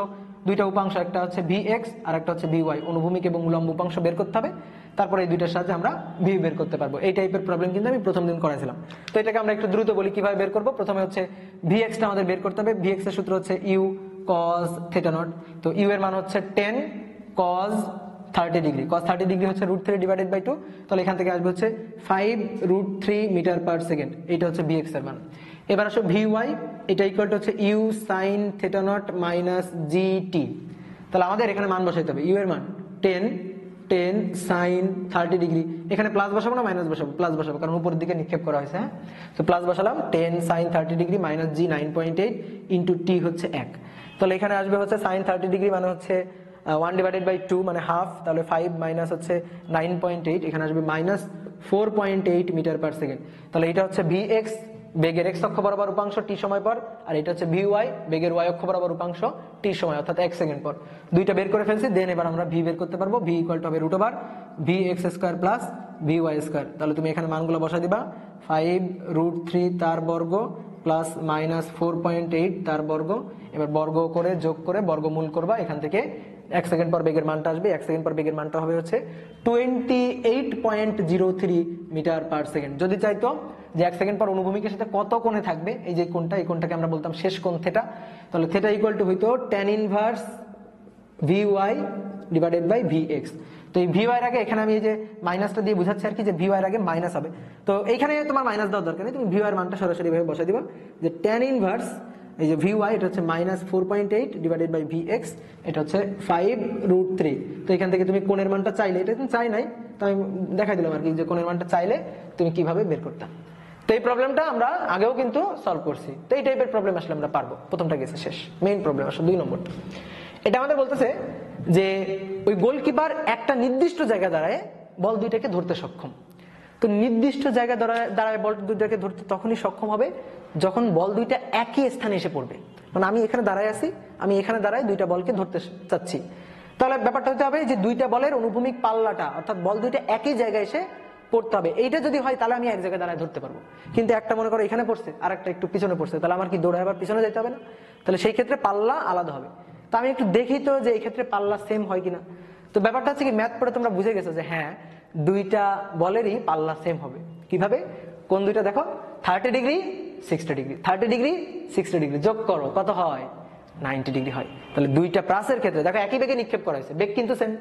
দুইটা উপাংশ, একটা হচ্ছে vx আর একটা হচ্ছে vy, অনুভূমিক এবং উলম্ব উপাংশ বের করতে হবে। তারপরে এই দুইটার সাহায্যে আমরা v বের করতে পারবো। এই টাইপের প্রবলেম কিন্তু আমি প্রথম দিন করেছিলাম। তো এটাকে আমরা একটু দ্রুত বলি কিভাবে বের করব। প্রথমে হচ্ছে vx টা আমাদের বের করতে হবে। vx এর সূত্র হচ্ছে u cos থেটা নট। তো u এর মান হচ্ছে 10 cos 30 ডিগ্রি। cos 30 ডিগ্রি হচ্ছে √3 ডিভাইডেড বাই 2। তাহলে এখান থেকে আসবে হচ্ছে 5√3 মিটার পার সেকেন্ড। এটা হচ্ছে vx এর মান। এবার আসো vy, এটা ইকুয়াল টু হচ্ছে u sin theta not minus gt। তাহলে আমাদের এখানে মান বসাইতে হবে। u এর মান 10 sin 30 ডিগ্রি। এখানে প্লাস বসাবো না মাইনাস বসাবো? প্লাস বসাবো, কারণ উপরের দিকে নিক্ষেপ করা হয়েছে। হ্যাঁ, তো প্লাস বসালাম। 10 sin 30 degree minus g 9.8 into t হচ্ছে 1। তাহলে এখানে আসবে হচ্ছে sin 30 ডিগ্রি মানে হচ্ছে 1 ডিভাইডেড বাই 2 মানে হাফ। তাহলে 5 মাইনাস হচ্ছে 9.8, এখানে আসবে মাইনাস 4.8 মিটার পার সেকেন্ড। তাহলে এটা হচ্ছে vx, বেগের x অক্ষ বরাবর উপাংশ t সময় পর, আর এটা হচ্ছে vy, বেগের y অক্ষ বরাবর উপাংশ t সময়, অর্থাৎ 1 সেকেন্ড পর। দুইটা বের করে ফেলছি। দেন এবার আমরা v বের করতে পারবো। v ইকুয়াল টু হবে √vx square plus vy square. তাহলে তুমি এখানে মানগুলো বসা দিবা। 5√3 তার বর্গ প্লাস মাইনাস 4.8 তার বর্গ। এবার বর্গ করে যোগ করে বর্গমূল করবা, এখান থেকে 1 সেকেন্ড পর বেগের মানটা আসবে, 1 সেকেন্ড পর বেগের মানটা হবে হচ্ছে 28.03 মিটার পার সেকেন্ড। যদি চাইতো যে 1 সেকেন্ড পর অনুভূমিকের সাথে কত কোণে থাকবে, এই যে কোণটা, এই কোণটাকে আমরা বলতাম শেষ কোণ থিটা, তাহলে থিটা ইকুয়াল টু হইতো tan inverse VY divided by VX। তো এই VY এর আগে এখানে আমি এই যে মাইনাসটা দিয়ে বোঝাচ্ছি আর কি, যে VY এর আগে মাইনাস হবে, তো এইখানে তোমার মাইনাস দেওয়ার দরকার নেই, তুমি VY এর মানটা সরাসরি ভাবে বসাই দিবা যে tan ইনভার্স এই যে VY এটা হচ্ছে -4.8 ডিভাইডেড বাই VX, এটা হচ্ছে 5√3। তো এখান থেকে তুমি কোণের মানটা চাইলে, এটা তুমি চাই নাই তো আমি দেখাই দিলাম আর কি, যে কোণের মানটা চাইলে তুমি কিভাবে বের করতে। তো এই প্রবলেমটা আমরা আগেও কিন্তু সলভ করছি, তো এই টাইপের প্রবলেম আসলে আমরা পারবো। প্রথমটা গেছে শেষ, মেইন প্রবলেম আসলে 2 নম্বরটা। এটা আমাদের বলতেছে যে ওই গোলকিপার একটা নির্দিষ্ট জায়গা দাঁড়ায় বল দুইটাকে ধরতে সক্ষম। তো নির্দিষ্ট জায়গা দাঁড়ায় বল দুইটাকে ধরতে তখনই সক্ষম হবে যখন বল দুইটা একই স্থানে এসে পড়বে। মানে আমি এখানে দাঁড়ায় আছি, আমি এখানে দাঁড়ায় দুইটা বলকে ধরতে চাচ্ছি, তাহলে ব্যাপারটা হতে হবে যে দুইটা বলের অনুভূমিক পাল্লাটা, অর্থাৎ বল দুইটা একই জায়গায় এসে পড়তে হবে। এইটা যদি হয় তাহলে আমি এক জায়গায় দাঁড়ায় ধরতে পারবো, কিন্তু একটা মনে করো এখানে পড়ছে আর একটা একটু পিছনে পড়ছে, তাহলে আমার কি দৌড়ে আবার পিছনে যেতে হবে না? তাহলে সেই ক্ষেত্রে পাল্লা আলাদা হবে। তো আমি একটু দেখি তো যে এই ক্ষেত্রে পাল্লা সেম হয় কিনা। তো ব্যাপারটা হচ্ছে কি, ম্যাথ পড়ে তোমরা বুঝে গেছো যে হ্যাঁ দুইটা বলেরই পাল্লা সেম হবে। কিভাবে? কোন দুইটা দেখো, 30 ডিগ্রি 60 ডিগ্রি, 30 ডিগ্রি 60 ডিগ্রি যোগ করো কত হয়? 90 ডিগ্রি হয়। তাহলে দুইটা প্রাসের ক্ষেত্রে দেখো একই বেগে নিক্ষেপ করা হয়েছে, বেগ কিন্তু সেম।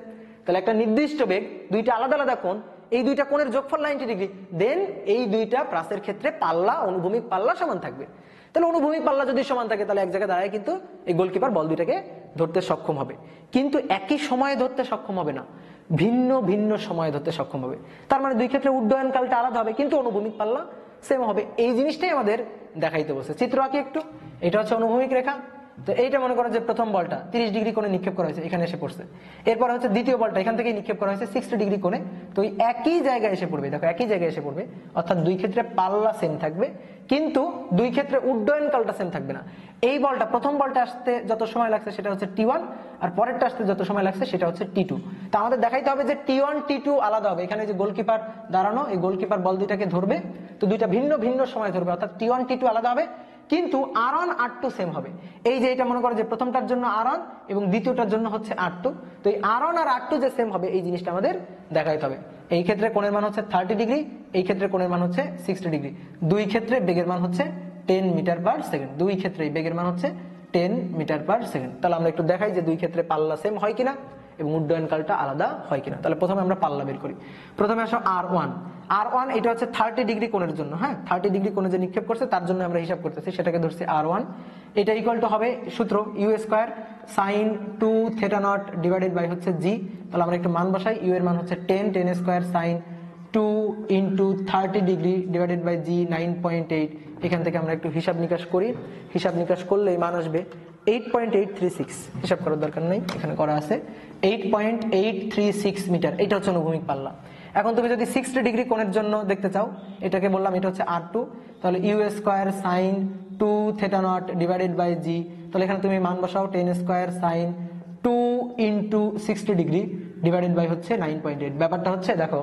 তাহলে একটা নির্দিষ্ট বেগ, দুইটা আলাদা আলাদা কোণ, এই দুইটা কোণের যোগফল 90 ডিগ্রি, দেন এই দুইটা প্রাসের ক্ষেত্রে পাল্লা, অনুভূমিক পাল্লা সমান থাকবে। তাহলে অনুভূমিক পাল্লা যদি সমান থাকে তাহলে এক জায়গায় দাঁড়ায় কিন্তু এই গোলকিপার বল দুইটাকে ধরতে সক্ষম হবে, কিন্তু একই সময়ে ধরতে সক্ষম হবে না, ভিন্ন ভিন্ন সময়ে ধরতে সক্ষম হবে। তার মানে দুই ক্ষেত্রে উড্ডয়ন কালটা আলাদা হবে কিন্তু অনুভূমিক পাল্লা সেম হবে। এই জিনিসটাই আমাদের দেখাইতে বলছে। চিত্র আঁকি একটু, এটা হচ্ছে অনুভূমিক রেখা। তো এইটা মনে করো যে প্রথম বলটা 30 ডিগ্রি কোণে নিক্ষেপ করা হয়েছে, এখানে এসে পড়ছে। এরপর হচ্ছে দ্বিতীয় বলটা এখান থেকে নিক্ষেপ করা হয়েছে 60 ডিগ্রি কোণে, তো এই একই জায়গায় এসে পড়বে, দেখো একই জায়গায় এসে পড়বে, অর্থাৎ দুই ক্ষেত্রে পাল্লা সেম থাকবে কিন্তু দুই ক্ষেত্রে উড্ডয়ন কালটা সেম থাকবে না। এই বলটা, প্রথম বলটা আসতে যত সময় লাগছে সেটা হচ্ছে T1, আর পরেরটা আসতে যত সময় লাগছে সেটা হচ্ছে T2। তা আমাদের দেখাইতে হবে যে T1 T2 আলাদা হবে। এখানে যে গোলকিপার দাঁড়ানো, এই গোলকিপার বল দুইটাকে ধরবে, তো দুইটা ভিন্ন ভিন্ন সময় ধরবে, অর্থাৎ T1 T2 আলাদা হবে কিন্তু R1 R2 সেম হবে। এই যে এটা মনে করো যে প্রথমটার জন্য R1 এবং দ্বিতীয়টার জন্য হচ্ছে R2, তো এই R1 আর R2 যে সেম হবে এই জিনিসটা আমাদের দেখাইতে হবে। এই ক্ষেত্রে কোণের মান হচ্ছে 30 ডিগ্রি, এই ক্ষেত্রে কোণের মান হচ্ছে 60 ডিগ্রি। দুই ক্ষেত্রে বেগের মান হচ্ছে 10 মিটার পার সেকেন্ড, দুই ক্ষেত্রেই বেগের মান হচ্ছে 10 মিটার পার সেকেন্ড। তাহলে আমরা একটু দেখাই যে দুই ক্ষেত্রে পাল্লা সেম হয় কিনা এবং উড্ডয়ন কালটা আলাদা হয় কিনা। তাহলে প্রথমে আমরা পাল্লা বের করি। প্রথমে আসো R1, R1 এটা হচ্ছে 30 ডিগ্রি কোণের জন্য, হ্যাঁ 30 ডিগ্রি কোণে যে নিক্ষেপ করছে তার জন্য আমরা হিসাব করতেছি, সেটাকে ধরছি R1। এটা ইকুয়াল টু হবে সূত্র U square sin 2 theta not divided by হচ্ছে G। তাহলে আমরা একটু মান বসাই, U এর মান হচ্ছে 10, 10 square sin 2 into 30 degree divided by G 9.8। এখান থেকে আমরা একটু হিসাব নিকাশ করি, হিসাব নিকাশ করলে মান আসবে 8.836, হিসাব করার দরকার নেই, এখানে করা আছে 8.836 মিটার। এটা হচ্ছে অনুভূমিক পাল্লা। এখন তুমি যদি 60 ডিগ্রি কোণের জন্য দেখতে চাও, এটাকে বললাম এটা হচ্ছে R2, তাহলে U square sin 2 theta not divided by G। তাহলে এখানে তুমি মান বসাও 10 square sin 2 into 60 degree divided by হচ্ছে 9.8। ব্যাপারটা হচ্ছে দেখো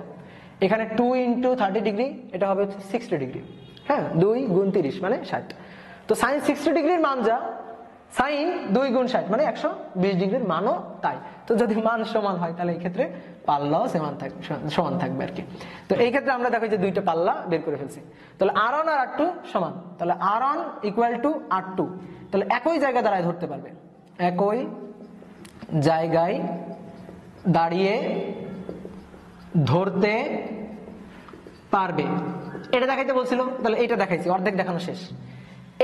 এখানে 2 ইন্টু 30 ডিগ্রি এটা হবে হচ্ছে 60 ডিগ্রি, হ্যাঁ 2 গুণ 30 মানে 60। তো sin 60 ডিগ্রির মান যা, সাইন 2 গুণ 60 মানে 120 ডিগ্রির মানও তাই। তো যদি মান সমান হয় তাহলে এই ক্ষেত্রে পাল্লাও সমান থাকবে আর কি। তো এই ক্ষেত্রে আমরা দেখো যে দুইটা পাল্লা বের করে ফেলছি। তাহলে R1 আর R2 সমান, তাহলে R1 ইকুয়াল টু R2, তাহলে একই জায়গায় দাঁড়ায় ধরতে পারবে, একই জায়গায় দাঁড়িয়ে ধরতে পারবে, এটা দেখাইতে বলছিল। তাহলে এটা দেখাইছি, অর্ধেক দেখানো শেষ।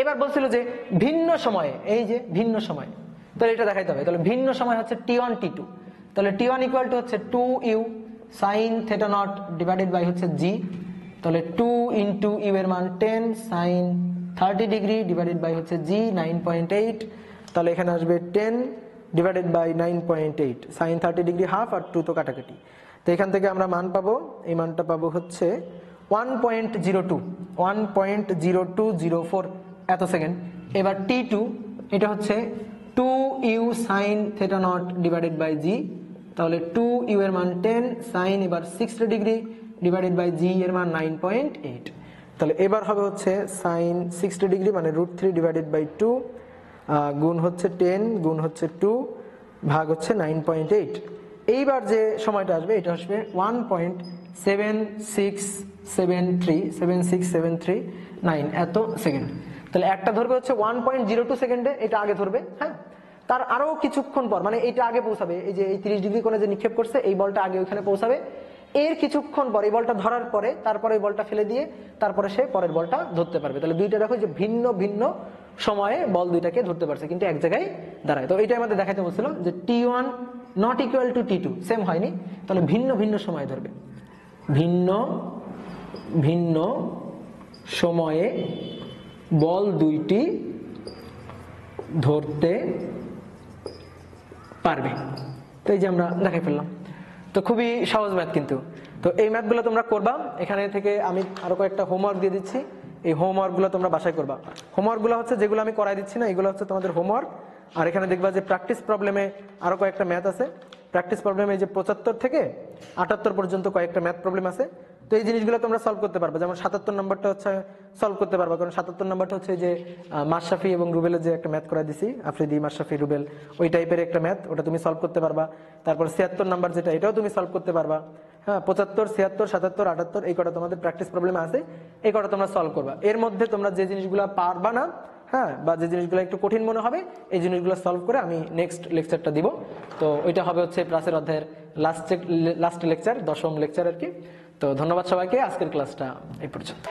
এবার বলছিল যে ভিন্ন সময়ে, এই যে ভিন্ন সময়, তাহলে এটা দেখাইতে হবে। তাহলে ভিন্ন সময় হচ্ছে T1 T2, তাহলে T1 ইকুয়াল টু হচ্ছে 2U sin theta not divided by হচ্ছে G। তাহলে 2 ইন্টু U এর মান 10 sin 30 ডিগ্রি ডিভাইডেড বাই হচ্ছে G 9.8। তাহলে এখানে আসবে 10 divided by 9.8, sin 30 degree half আর 2 তো কাটাকাটি। তো এখান থেকে আমরা মান পাবো, এই মানটা পাবো হচ্ছে 1.0204 এত সেকেন্ড। এবার T2 এটা হচ্ছে 2U sin theta not divided by G। তাহলে 2U এর মান 10 sin এবার 60 ডিগ্রি ডিভাইডেড বাই G এর মান 9.8। তাহলে এবার হবে হচ্ছে sin 60 ডিগ্রি মানে √3 ডিভাইডেড বাই 2 গুণ হচ্ছে 10 গুণ হচ্ছে 2 ভাগ হচ্ছে 9.8। এইবার যে সময়টা আসবে এটা আসবে 1.7673 এত সেকেন্ড। তাহলে একটা ধরবে হচ্ছে 1.02 সেকেন্ডে, এটা আগে ধরবে, হ্যাঁ। তার আরো কিছুক্ষণ পর, মানে এইটা আগে পৌঁছাবে, এই যে এই 30 ডিগ্রি কোণে যে নিক্ষেপ করছে এই বলটা আগে ওইখানে পৌঁছাবে। এর কিছুক্ষণ পর এই বলটা ধরার পরে তারপরে এই বলটা ফেলে দিয়ে তারপরে সে পরের বলটা ধরতে পারবে। তাহলে দুইটা দেখো যে ভিন্ন ভিন্ন সময়ে বল দুইটাকে ধরতে পারছে, কিন্তু এক জায়গায় দাঁড়ায়। তো এইটাই আমাদের দেখাতে বলছিল যে T1 not equal two T2, same হয়নি, তাহলে ভিন্ন ভিন্ন সময় ধরবে, ভিন্ন ভিন্ন সময়ে বল দুইটি ধরতে পারবে। তো এই যে আমরা দেখাই ফেললাম। তো খুবই সহজ ম্যাথ কিন্তু। তো এই ম্যাথগুলো তোমরা করবা। এখানে থেকে আমি আরো কয়েকটা হোমওয়ার্ক দিয়ে দিচ্ছি, এই হোমওয়ার্কগুলো তোমরা বাসায় করবা। হোমওয়ার্কগুলো হচ্ছে যেগুলো আমি করাই দিচ্ছি না, এগুলো হচ্ছে তোমাদের হোমওয়ার্ক। আর এখানে দেখবা যে প্র্যাকটিস প্রবলেমে আরো কয়েকটা ম্যাথ আছে। প্র্যাকটিস প্রবলেমে যে 75 থেকে 78 পর্যন্ত কয়েকটা ম্যাথ প্রবলেম আছে। তো এই জিনিসগুলো তোমরা সলভ করতে পারবে। যেমন 77 নম্বরটা হচ্ছে সলভ করতে পারবা, কারণ 77 নম্বরটা হচ্ছে যে মাশরাফি এবং রুবেলের যে একটা ম্যাথ করাই দিছি, আফ্রিদি, মাশরাফি, রুবেল, ওই টাইপের একটা ম্যাথ, ওটা তুমি সলভ করতে পারবা। তারপর 76 নাম্বার যেটা, এটাও তুমি সলভ করতে পারবা। হ্যাঁ, 75, 76, 77, 78 এই কটা তোমাদের প্র্যাকটিস প্রবলেমে আছে, এই কটা তোমরা সলভ করবা। এর মধ্যে তোমরা যে জিনিসগুলো পারবা না, হ্যাঁ, বা যে জিনিসগুলো একটু কঠিন মনে হবে, এই জিনিসগুলো সলভ করে আমি নেক্সট লেকচারটা দিব। তো ওইটা হবে হচ্ছে প্লাসের অধ্যায়ের লাস্ট লেকচার, 10ম লেকচার আর কি। তো ধন্যবাদ সবাইকে, আজকের ক্লাসটা এই পর্যন্ত।